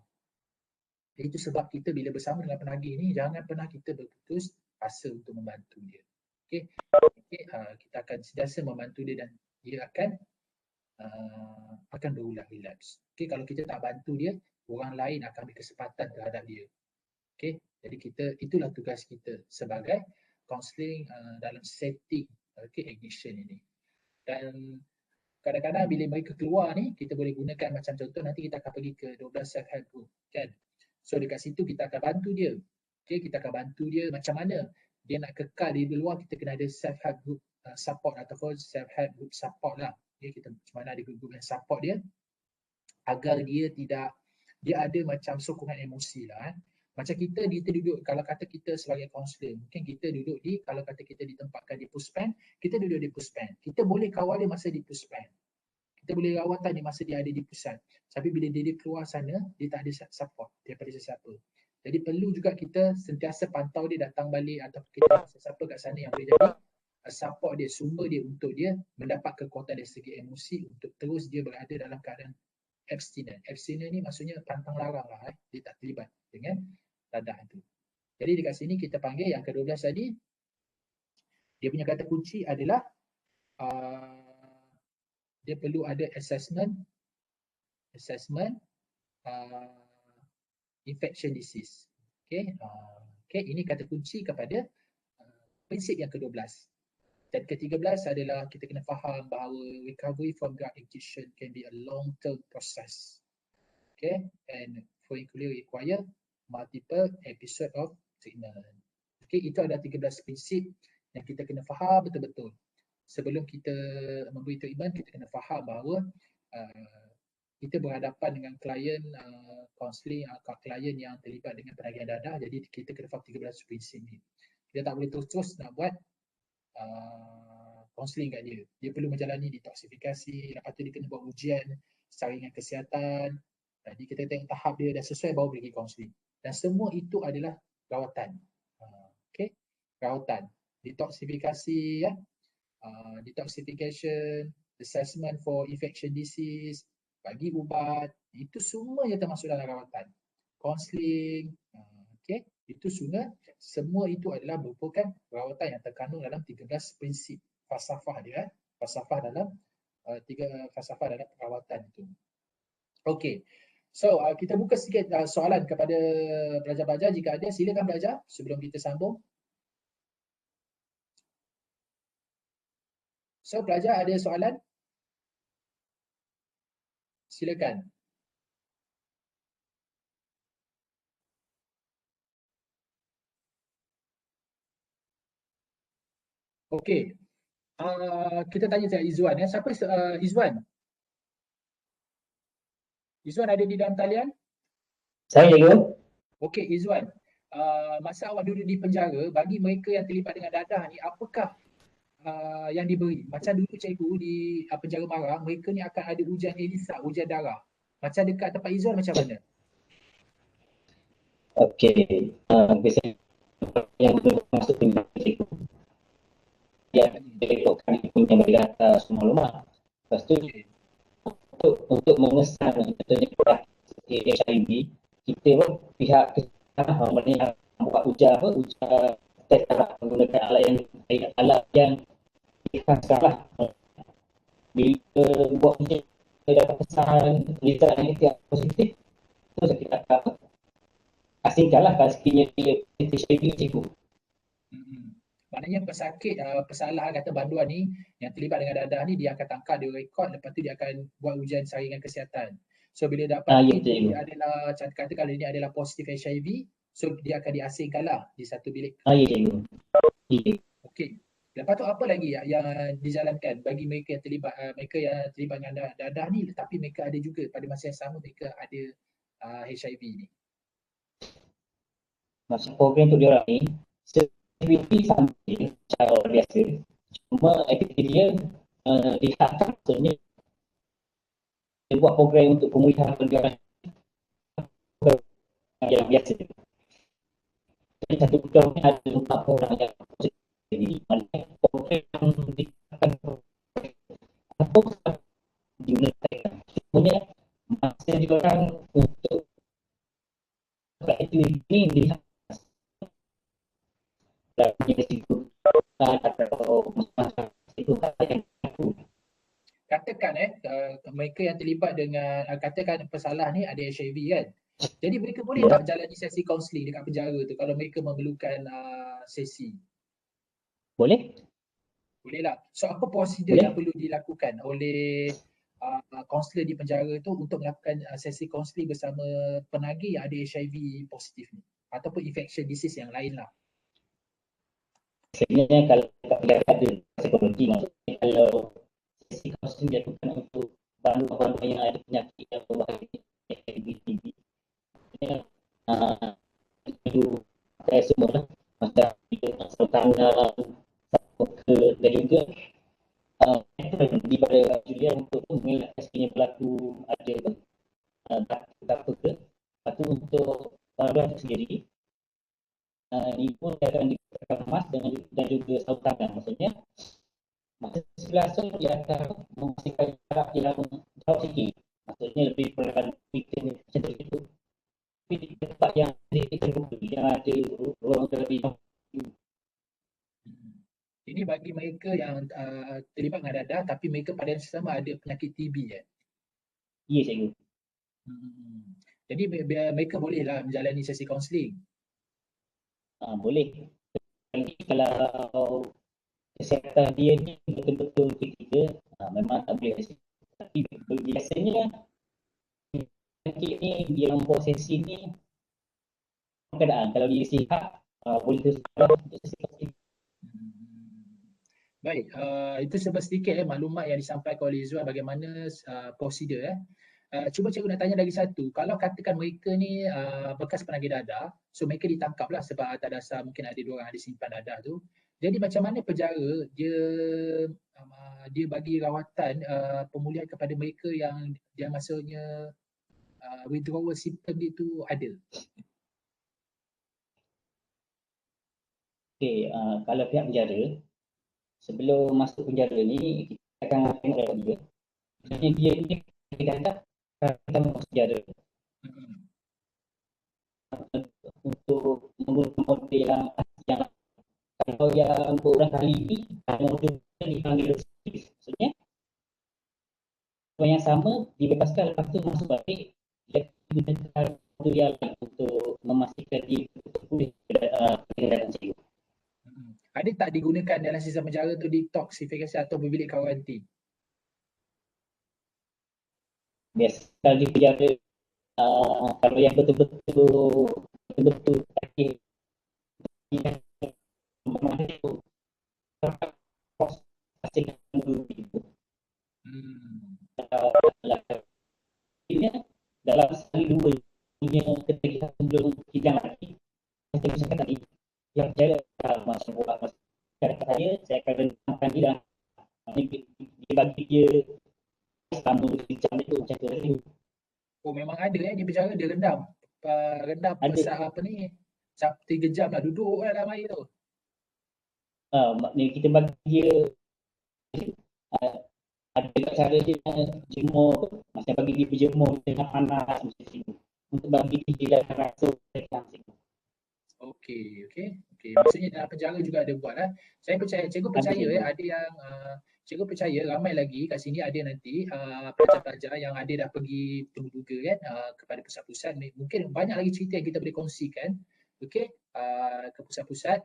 Itu sebab kita bila bersama dengan penagih ni, jangan pernah kita berputus asa untuk membantu dia. Okey, kita akan sentiasa membantu dia dan dia akan berulang relapse. Okey, kalau kita tak bantu dia, orang lain akan ambil kesempatan terhadap dia. Okey, jadi itulah tugas kita sebagai kaunseling dalam setting addiction ini. Dan kadang-kadang bila mereka keluar ni, kita boleh gunakan macam contoh nanti kita akan pergi ke 12 self help group kan. So dekat situ kita akan bantu dia. Kita akan bantu dia macam mana dia nak kekal di luar, kita kena ada self help group support ataupun self help group support lah. Kita macam mana ada group yang support dia agar dia ada macam sokongan emosi lah. Macam kita duduk, kalau kata kita sebagai kaunselor, mungkin kita duduk kalau kata kita ditempatkan di puspen, kita duduk di puspen. Kita boleh kawal dia masa di puspen. Kita boleh rawatan dia masa dia ada di pusat. Tapi bila dia keluar sana, dia tak ada support daripada sesiapa. Jadi perlu juga kita sentiasa pantau dia datang balik atau kita sesiapa kat sana yang boleh jadi support dia, sumber dia untuk dia mendapat kekuatan dari segi emosi untuk terus dia berada dalam keadaan abstinent. Abstinent ni maksudnya pantang larang lah. Dia tak terlibat dengan dadah itu. Jadi dekat sini kita panggil yang ke-12 tadi, dia punya kata kunci adalah dia perlu ada assessment infection disease. Ini kata kunci kepada prinsip yang ke-12. Dan ke-13 adalah kita kena faham bahawa recovery from drug addiction can be a long-term process. And for including require multiple episode of treatment. Itu adalah 13 prinsip yang kita kena faham betul-betul. Sebelum kita memberi treatment, kita kena faham bahawa kita berhadapan dengan klien counselling atau klien yang terlibat dengan penagihan dadah. Jadi kita kena faham 13 prinsip ni. Kita tak boleh terus nak buat counselling kat dia. Dia perlu menjalani detoksifikasi, lepas tu dia kena buat ujian saringan kesihatan. Jadi kita tengok tahap dia dah sesuai baru pergi counselling. Dan semua itu adalah rawatan. Rawatan. Detoksifikasi, detoxification, assessment for infection disease, bagi ubat, itu semua yang termasuk dalam rawatan. Counselling, itu semua itu adalah merupakan rawatan yang terkandung dalam 13 prinsip falsafah dia, falsafah dalam falsafah dalam rawatan itu. Okey. So kita buka sikit soalan kepada pelajar-pelajar, jika ada silakan pelajar sebelum kita sambung. So pelajar ada soalan? Silakan. Okey. Kita tanya saya Izwan. Siapa Izwan? Izwan ada di dalam talian? Saya juga. Okey Izwan. Masa awak duduk di penjara, bagi mereka yang terlibat dengan dadah ni, apakah yang diberi? Macam dulu cikgu di penjara Marang, mereka ni akan ada ujian ELISA, ujian darah. Macam dekat tempat Izwan macam mana? Okey. Biasanya yang masuk penjara cikgu. Yang direkodkan punya berdata semua rumah. Lepas tu untuk mengesan contohnya produk HIV, kita pun pihak yang buat ujian test darah menggunakan alat yang dikhaskan lah. Bila buat ujian kita dapat pesan result negatif positif, terus kita akan asingkanlah sekiranya dia HIV cikgu. Maknanya pesakit, pesalah kata banduan ni yang terlibat dengan dadah ni, dia akan tangkap, dia rekod, lepas tu dia akan buat ujian saringan kesihatan. So bila dapat ini adalah, kata kalau ini adalah positif HIV, so dia akan diasingkan lah di satu bilik. Okey. Lepas tu apa lagi yang dijalankan bagi mereka yang terlibat dengan dadah ni, tapi mereka ada juga pada masa yang sama mereka ada HIV ni. Masa program untuk diorang ni, aktiviti sambil cara biasa. Cuma aktiviti dia dihadapkan maksudnya dia buat program untuk pemulihan pergerakan yang biasa. Jadi satu program ni ada 4 orang yang positif. Jadi program yang dihadapkan apa digunakan. Sebenarnya masa diorang untuk aktiviti ni dihadapkan katakan mereka yang terlibat dengan katakan pesalah ni ada HIV kan, jadi mereka boleh tak jalani sesi kaunseling dekat penjara tu kalau mereka memerlukan sesi? Boleh Baiklah. So apa prosedur yang perlu dilakukan oleh kaunselor di penjara tu untuk melakukan sesi kaunseling bersama penagih yang ada HIV positif ni ataupun infection disease yang lain lah? Sebenarnya kalau kita ada psikologi, maksudnya kalau sesi kaunseling dilakukan untuk bantu-bantu yang ada penyakit yang berbahaya HIV, itu saya semua lah macam tanda ke dan juga daripada Julian untuk mengelak sekiranya pelaku ada apa ke. Lepas tu untuk orang sendiri ini pun akan dikemas dan juga sarung tangan. Maksudnya masa sebelah tu dia akan memastikan jarak yang jauh sikit. Maksudnya lebih kurang macam itu. Tapi di tempat yang terbuka, yang ada ruang terlebih jauh. Ini bagi mereka yang terlibat dengan dadah tapi mereka pada yang sama ada penyakit TB ya. Ya, cikgu. Jadi mereka bolehlah menjalani sesi kaunseling. Boleh. Jadi kalau kesihatan dia ni betul-betul kritikal, memang tak boleh. Tapi biasanya penyakit ni dia membawa sesi ni keadaan kalau dia sihat boleh terus untuk sesi kaunseling. Baik, itu sedikit maklumat yang disampaikan oleh Izwan bagaimana prosedur. Cuba cikgu nak tanya lagi satu. Kalau katakan mereka ni bekas penagih dadah, so mereka ditangkap lah sebab atas dasar mungkin ada dua orang ada simpan dadah tu. Jadi macam mana penjara dia bagi rawatan pemulihan kepada mereka yang dia maksudnya withdrawal symptom dia tu ada? Okey, kalau pihak penjara sebelum masuk penjara ni kita akan tengok dalam dia. Sebenarnya dia ni dadah kita masuk penjara. Untuk menggunakan model yang kalau yang berulang kali ni model dipanggil residis. Maksudnya yang sama dibebaskan lepas tu masuk balik dia gunakan model yang lain untuk memastikan dia pulih keadaan jiwa. Ada tak digunakan dalam sistem penjara tu detoksifikasi atau berbilik karantin? Biasa kalau di penjara kalau yang betul-betul sakit pastikan dulu itu. Dalam sekali dua punya ketika sebelum sidang lagi saya cakap tadi yang saya masuk buat saya akan rentangkan dia dia bagi dia selama 2 jam itu macam tu. Oh memang ada di penjara dia rendam apa ni 3 jam lah duduk dalam air tu. Maknanya kita bagi dia ada cara dia jemur macam bagi dia berjemur dengan panas macam tu untuk bagi dia rasa langsung. Okey. Maksudnya dalam penjara juga ada buat Saya percaya, cikgu percaya ada yang cikgu percaya ramai lagi kat sini ada nanti pelajar-pelajar yang ada dah pergi penduga kan kepada pusat-pusat. Mungkin banyak lagi cerita yang kita boleh kongsikan. Okey, ke pusat-pusat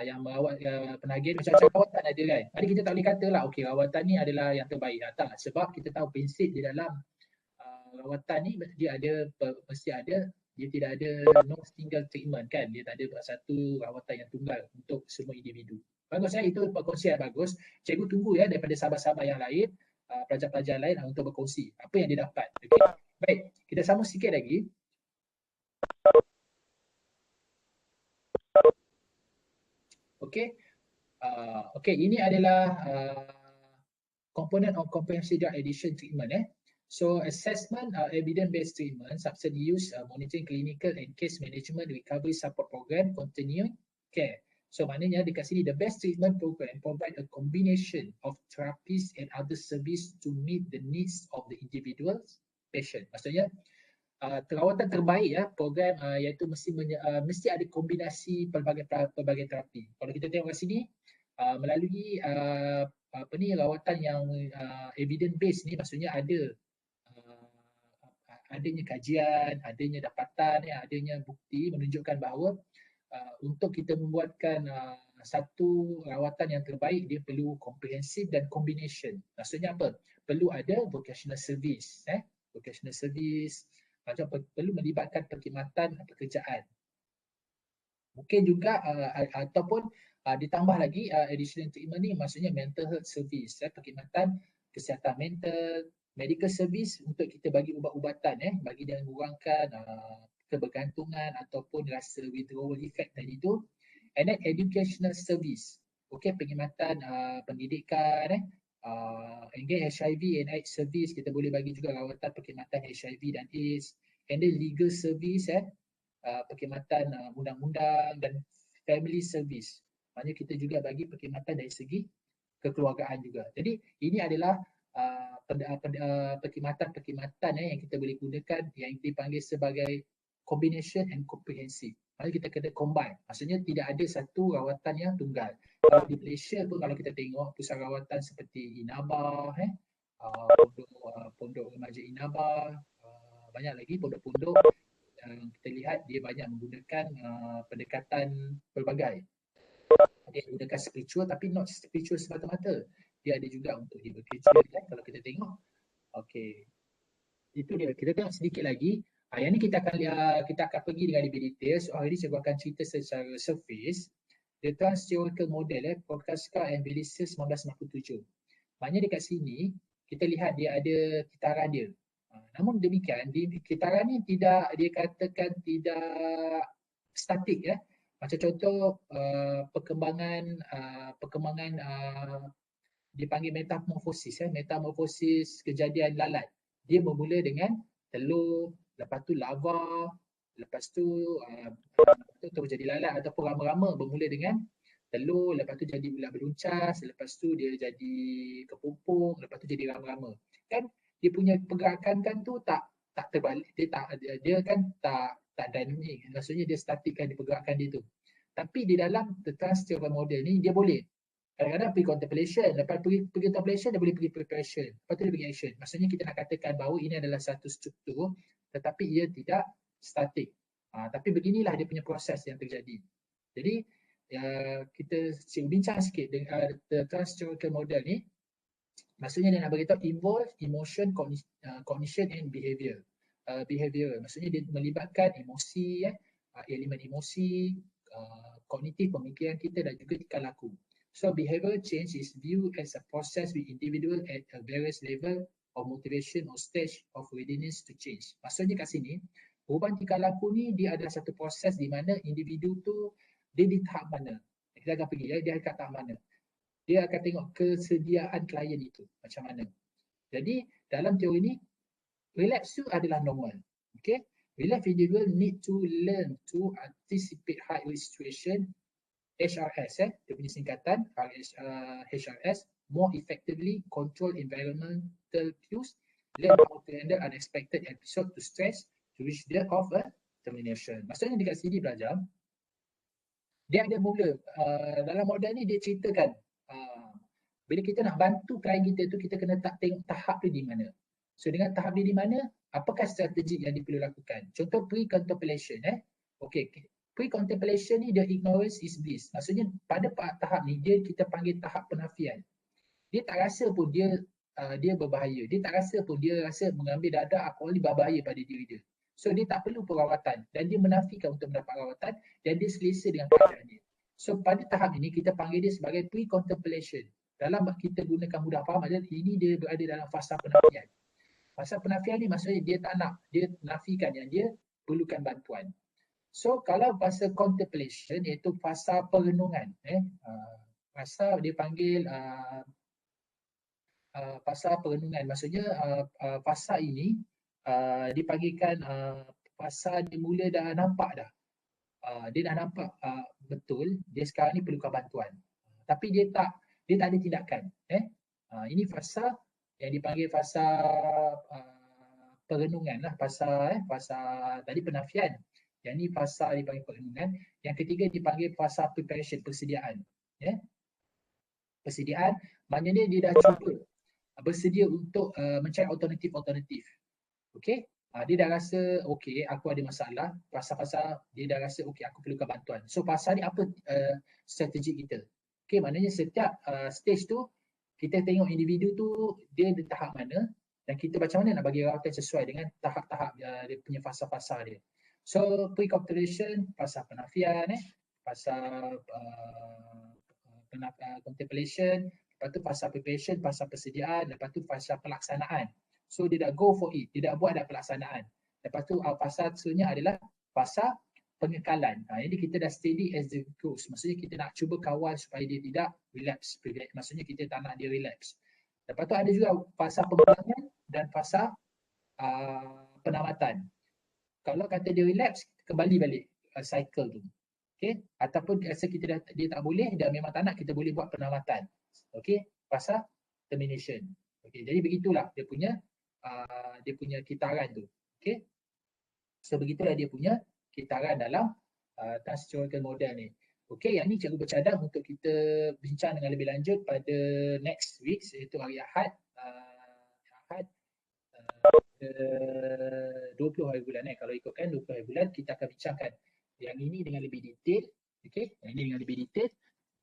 yang merawat penagih macam-macam rawatan ada kan. Ada kita tak boleh katalah okey rawatan ni adalah yang terbaik. Tak, sebab kita tahu prinsip di dalam rawatan ni dia ada mesti ada, dia tidak ada no single treatment kan, dia tak ada satu rawatan yang tunggal untuk semua individu. Bagus itu perkongsian bagus. Cikgu tunggu daripada sahabat-sahabat yang lain, pelajar-pelajar lain untuk berkongsi apa yang dia dapat. Okay. Baik, kita sambung sikit lagi. Okey, ini adalah component of comprehensive drug addiction treatment. So assessment, evidence-based treatment, substance use, monitoring clinical and case management, recovery support program, continuing care. So maknanya dekat sini the best treatment program provide a combination of therapies and other service to meet the needs of the individual patient. Maksudnya perawatan terbaik program iaitu mesti ada kombinasi pelbagai terapi. Kalau kita tengok kat sini melalui rawatan yang evidence based ni maksudnya adanya kajian, adanya dapatan, adanya bukti menunjukkan bahawa untuk kita membuatkan satu rawatan yang terbaik dia perlu komprehensif dan combination. Maksudnya apa? Perlu ada vocational service, vocational service, macam perlu melibatkan perkhidmatan pekerjaan. Mungkin juga ataupun ditambah lagi additional treatment ni maksudnya mental health service, perkhidmatan kesihatan mental, medical service untuk kita bagi ubat-ubatan, bagi dia mengurangkan kebergantungan ataupun rasa withdrawal effect tadi tu. And then educational service, okay, perkhidmatan pendidikan, engage HIV and AIDS service, kita boleh bagi juga rawatan perkhidmatan HIV dan AIDS. And then legal service, perkhidmatan undang-undang dan family service. Maknanya kita juga bagi perkhidmatan dari segi kekeluargaan juga. Jadi ini adalah perkhidmatan yang kita boleh gunakan yang dipanggil sebagai combination and comprehensive. Maksudnya kita kena combine. Maksudnya tidak ada satu rawatan yang tunggal. Kalau di Malaysia pun kalau kita tengok pusat rawatan seperti Inaba, pondok remaja Inaba, banyak lagi pondok-pondok kita lihat dia banyak menggunakan pendekatan pelbagai. Dia menggunakan spiritual tapi not spiritual semata-mata. Dia ada juga untuk dia bekerja kalau kita tengok. Okey. Itu dia. Kita tengok sedikit lagi. Yang ni kita akan pergi dengan lebih detail. So hari ni saya akan cerita secara surface. The Trans-Theoretical Model, Prochaska and Belizer 1997. Maknanya dekat sini kita lihat dia ada kitaran dia. Namun demikian, kitaran ni tidak, dia katakan tidak statik, macam contoh perkembangan dipanggil metamorfosis, metamorfosis kejadian lalat. Dia bermula dengan telur, lepas tu lava, lepas tu terus jadi lalat ataupun rama-rama bermula dengan telur, lepas tu jadi bulat beluncas, lepas tu dia jadi kepompong, lepas tu jadi rama-rama. Kan dia punya pergerakan kan tu tak terbalik, dia kan tak dynamic, maksudnya dia statik kan di pergerakan dia tu. Tapi di dalam the Trans-Theoretical Model ni dia boleh kadang-kadang pergi contemplation, lepas pergi contemplation dia boleh pergi preparation, lepas tu dia pergi action. Maksudnya kita nak katakan bahawa ini adalah satu struktur tetapi ia tidak statik. Tapi beginilah dia punya proses yang terjadi. Jadi kita bincang sikit dengan the Trans-Theoretical Model ni. Maksudnya dia nak beritahu involve emotion, cognition and behavior. Behavior maksudnya dia melibatkan emosi, elemen emosi, kognitif pemikiran kita dan juga tingkah laku. So behavioral change is viewed as a process with individual at a various level of motivation or stage of readiness to change. Maksudnya kat sini, perubahan tingkah laku ni dia adalah satu proses di mana individu tu dia di tahap mana. Kita akan pergi dia kat tahap mana. Dia akan tengok kesediaan klien itu macam mana. Jadi dalam teori ni relapse tu adalah normal. Okay? Relapse individual need to learn to anticipate high risk situation, HRS, dia punya singkatan HRS, more effectively control environmental cues, learn how to handle unexpected episode to stress to reach the of a termination. Maksudnya dekat sini belajar, dia ada mula dalam model ni dia ceritakan bila kita nak bantu klien kita tu kita kena tengok tahap dia di mana. So dengan tahap dia di mana, apakah strategi yang diperlu lakukan? Contoh pre-contemplation, okey. Pre-contemplation ni dia ignorance is bliss. Maksudnya pada tahap ni kita panggil tahap penafian. Dia tak rasa pun dia berbahaya. Dia tak rasa pun dia rasa mengambil dadah alkohol ni berbahaya pada diri dia. So dia tak perlu perawatan dan dia menafikan untuk mendapat rawatan dan dia selesa dengan keadaan dia. So pada tahap ini kita panggil dia sebagai pre-contemplation. Dalam kita gunakan mudah faham adalah ini dia berada dalam fasa penafian. Fasa penafian ni maksudnya dia tak nak, dia nafikan yang dia perlukan bantuan. So kalau fasa contemplation iaitu fasa perenungan, fasa dia panggil fasa perenungan. Maksudnya fasa ini dipanggilkan fasa dia mula dah nampak dah. Dia dah nampak betul dia sekarang ni perlukan bantuan. Tapi dia tak ada tindakan. Ini fasa yang dipanggil fasa perenungan lah, fasa tadi penafian. Yang ni fasa dipanggil perenungan. Yang ketiga dipanggil fasa preparation, persediaan. Persediaan maknanya dia dah cuba bersedia untuk mencari alternatif. Okey? Dia dah rasa okey, aku ada masalah, pasal-pasal dia dah rasa okey, aku perlukan bantuan. So pasal ni apa strategi kita? Okey, maknanya setiap stage tu kita tengok individu tu dia di tahap mana dan kita macam mana nak bagi rawatan sesuai dengan tahap-tahap dia punya fasa-fasa dia. So pre-copulation pasal penafian pasal contemplation, lepas tu pasal preparation, pasal persediaan, lepas tu pasal pelaksanaan. So dia dah go for it, dia dah buat dah pelaksanaan. Lepas tu pasal seterusnya adalah pasal pengekalan. Jadi kita dah steady as the goes. Maksudnya kita nak cuba kawal supaya dia tidak relapse. Maksudnya kita tak nak dia relapse. Lepas tu ada juga pasal pengulangan dan pasal penamatan. Kalau kata dia relapse, kembali balik cycle tu. Okay? Ataupun rasa dia tak boleh dan memang tak nak, kita boleh buat penamatan. Okay? Pasal termination. Okay? Jadi begitulah dia punya kitaran tu. Okay? So begitulah dia punya kitaran dalam transhistorical model ni. Okay, yang ni cikgu bercadang untuk kita bincang dengan lebih lanjut pada next week, iaitu hari Ahad. 20 hari bulan kalau ikutkan 20 hari bulan kita akan bincangkan yang ini dengan lebih detail, okey, yang ini dengan lebih detail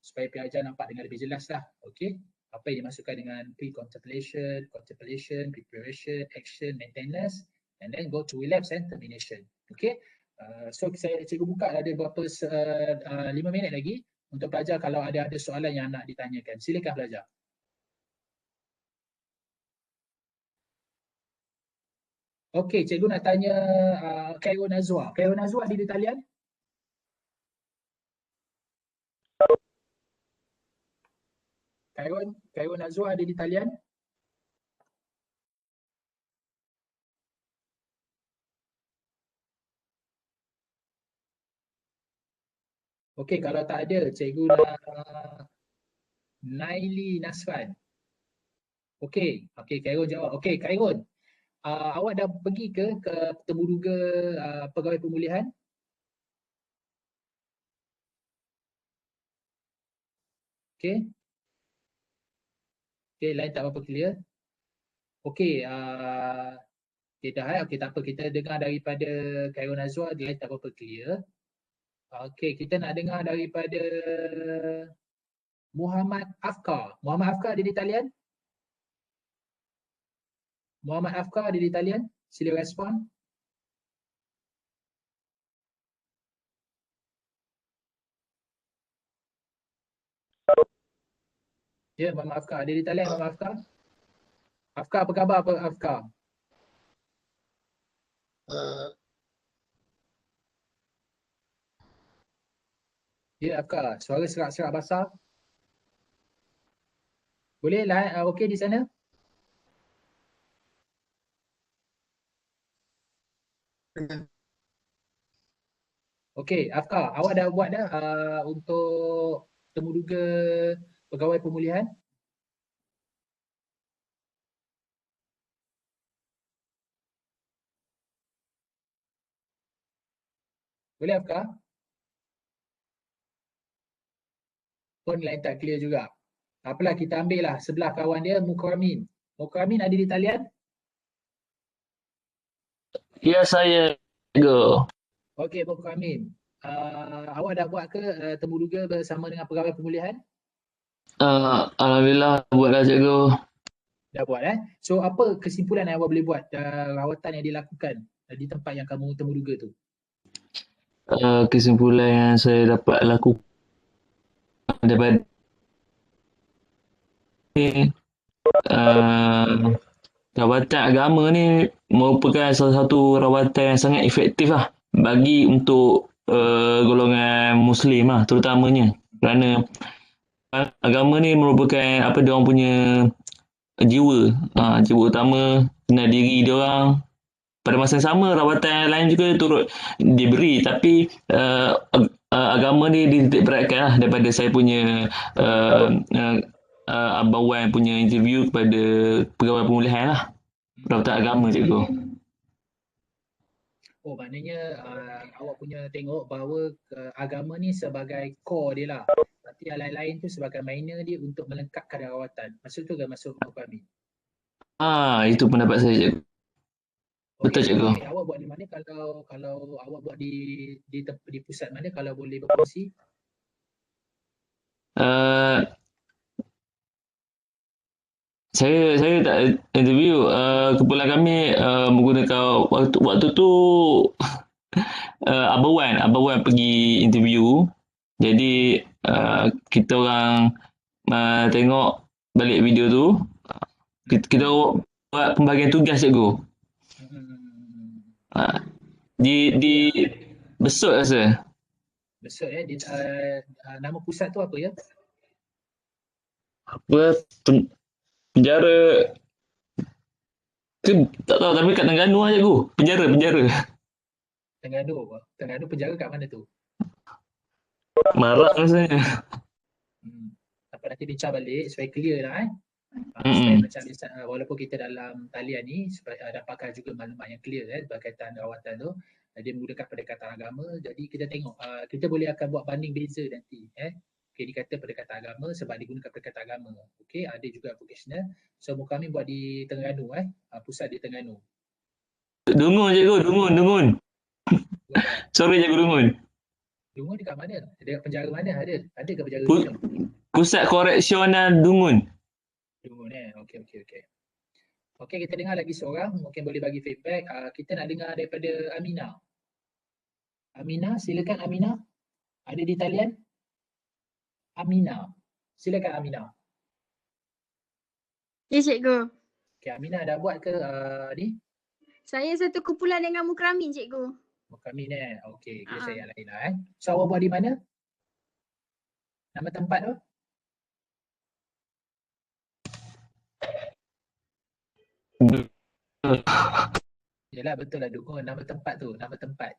supaya pelajar nampak dengan lebih jelas lah, okey, apa yang dimasukkan dengan pre-contemplation, contemplation, preparation, action, maintenance, and then go to relapse and termination, okey. So cikgu buka ada berapa 5 minit lagi untuk pelajar kalau ada soalan yang nak ditanyakan. Silakan pelajar. Okey, cikgu nak tanya Khairul Nazwa. Khairul Nazwa ada di talian? Khairul Nazwa ada di talian? Okey, kalau tak ada, cikgu nak Naili Nasran. Okey, Khairul jawab. Okey, Khairul. Awak dah pergi ke temuduga pegawai pemulihan? Okey. Okey, lain tak apa-apa clear. Okey, okay, dah okey, tak apa, kita dengar daripada Khairul Nazwa, lain tak apa-apa clear. Okey, kita nak dengar daripada Muhammad Afkar. Muhammad Afkar ada di talian? Muhammad Afkar ada di talian? Sila respon. Ya, Muhammad Afkar ada di talian, Muhammad Afkar? Afkar, apa khabar Afkar? Ya, Afkar, suara serak-serak basar. Boleh lah, okey di sana? Okey, Afkar, awak dah buat dah untuk temuduga pegawai pemulihan? Boleh Afkar? Pun lain tak clear juga. Apalah, kita ambil lah sebelah kawan dia, Mukramin. Mukramin ada di talian? Ya, saya go. Okey, Mukramin. Awak dah buat ke temuduga bersama dengan pegawai pemulihan? Alhamdulillah buatlah cikgu. Dah buat So apa kesimpulan yang awak boleh buat rawatan yang dilakukan di tempat yang kamu temuduga tu? Kesimpulan yang saya dapat lakukan daripada ni, rawatan agama ni merupakan salah satu rawatan yang sangat efektif lah bagi untuk golongan Muslim lah terutamanya, kerana agama ni merupakan apa dia orang punya jiwa, jiwa utama, kenal diri dia orang. Pada masa yang sama, rawatan lain juga turut diberi, tapi agama ni dititik beratkan lah daripada saya punya Abang Wan punya interview kepada pegawai pemulihan lah. Rawatan agama cikgu. Oh, maknanya awak punya tengok bahawa agama ni sebagai core dia lah. Berarti yang lain-lain tu sebagai minor dia untuk melengkapkan rawatan. Maksud tu ke masuk Muhammad? Itu pendapat saya cikgu. Betul cikgu. Okey, awak buat di mana kalau awak buat di pusat mana kalau boleh berkongsi? Uh, saya tak interview. Kumpulan kami menggunakan waktu tu Abang Wan pergi interview. Jadi kita orang tengok balik video tu. Kita buat pembagian tugas cikgu. Hmm. Uh, di Besut rasa. Besut nama pusat tu apa ya? Apa penjara tak tahu tapi kat Terengganu lah cikgu. Penjara. Terengganu penjara kat mana tu? Marak rasanya. Apa nanti bincang balik supaya clear lah supaya macam walaupun kita dalam talian ni supaya dapatkan juga maklumat yang clear berkaitan rawatan tu. Dia menggunakan pendekatan agama, jadi kita tengok kita boleh akan buat banding beza nanti okey, dikata pendekatan agama sebab digunakan pendekatan agama. Okey, ada juga vocational. So kami buat di Terengganu pusat di Terengganu. Dungun cikgu, Dungun. Sorry cikgu Dungun. Dungun dekat mana? Dekat penjara mana ada? Ada ke penjara Dungun? Pusat Koreksional Dungun. Dungun okey. Okey, kita dengar lagi seorang, mungkin boleh bagi feedback. Kita nak dengar daripada Amina. Amina, silakan Amina. Ada di talian? Amina. Silakan Amina. Ya, cikgu. Okey, Amina dah buat ke ni? Saya satu kumpulan dengan Mukramin, cikgu. Mukramin okey, kita saya yang lain lah So awak buat di mana? Nama tempat tu? Yalah, betul lah Dungun. Nama tempat tu, nama tempat.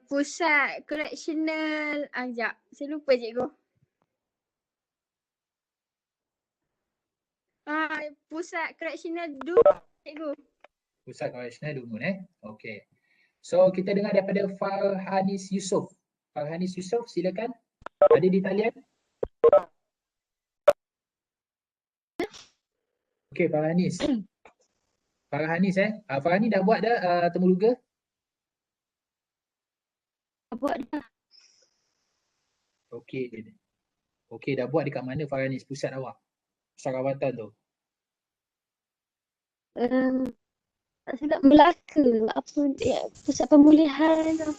Pusat Correctional, sekejap, saya lupa cikgu. Pusat Correctional Dungun, cikgu. Pusat Correctional Dungun okey. So kita dengar daripada Farhanis Yusof. Farhanis Yusof, silakan. Ada di talian? Okey, Farhanis. Farhanis Farhanis dah buat dah Temuruga? Buat dah. Okey. Okey, dah buat dekat mana Farhanis pusat awak? Pusat rawatan tu. Tak silap Melaka. Apa pusat pemulihan tu.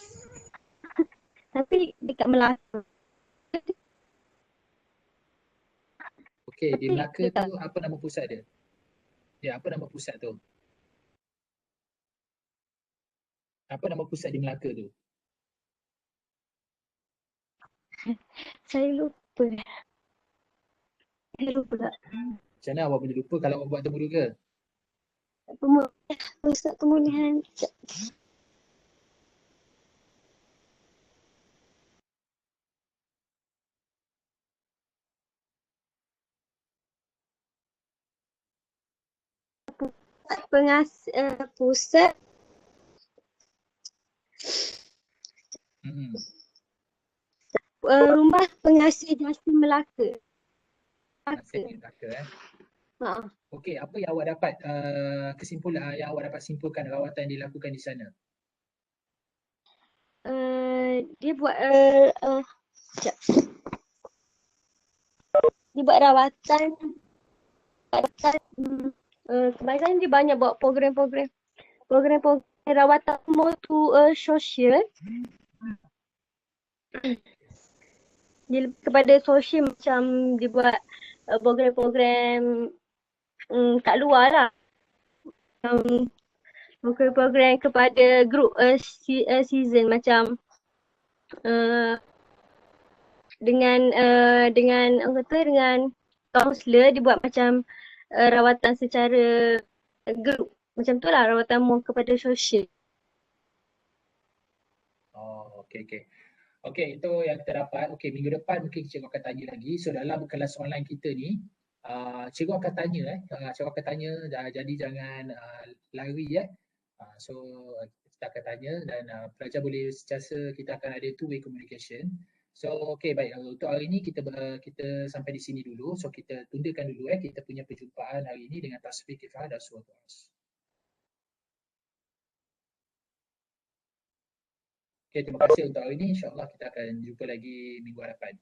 Tapi dekat Melaka. Okey, di Melaka tu apa nama pusat dia? Ya, apa nama pusat tu? Apa nama pusat di Melaka tu? Saya lupa. Macam mana awak boleh lupa kalau awak buat Temuruga? Pusat pemulihan. Pusat Rumah Pengasih Jasa Melaka. Okey, apa yang awak dapat kesimpulan yang awak dapat simpulkan rawatan yang dilakukan di sana? Dia buat rawatan kebanyakan dia banyak buat program-program rawatan mutu sosial. Dia kepada sosial macam dia buat program-program kat luar lah. Program-program kepada grup season macam dengan kaunselor dia buat macam rawatan secara grup. Macam tu lah rawatan more kepada sosial. Okey. Okey, itu yang kita dapat. Okey, minggu depan mungkin cikgu akan tanya lagi. So dalam kelas online kita ni, cikgu akan tanya cikgu akan tanya, jadi jangan lari So kita akan tanya dan pelajar boleh sentiasa kita akan ada two-way communication. So okey, baik, untuk hari ini kita sampai di sini dulu. So kita tundakan dulu kita punya perjumpaan hari ini dengan tasbih kifayah dan surah Tuas. Okay, terima kasih untuk hari ini. InsyaAllah kita akan jumpa lagi minggu hadapan.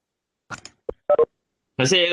Terima kasih.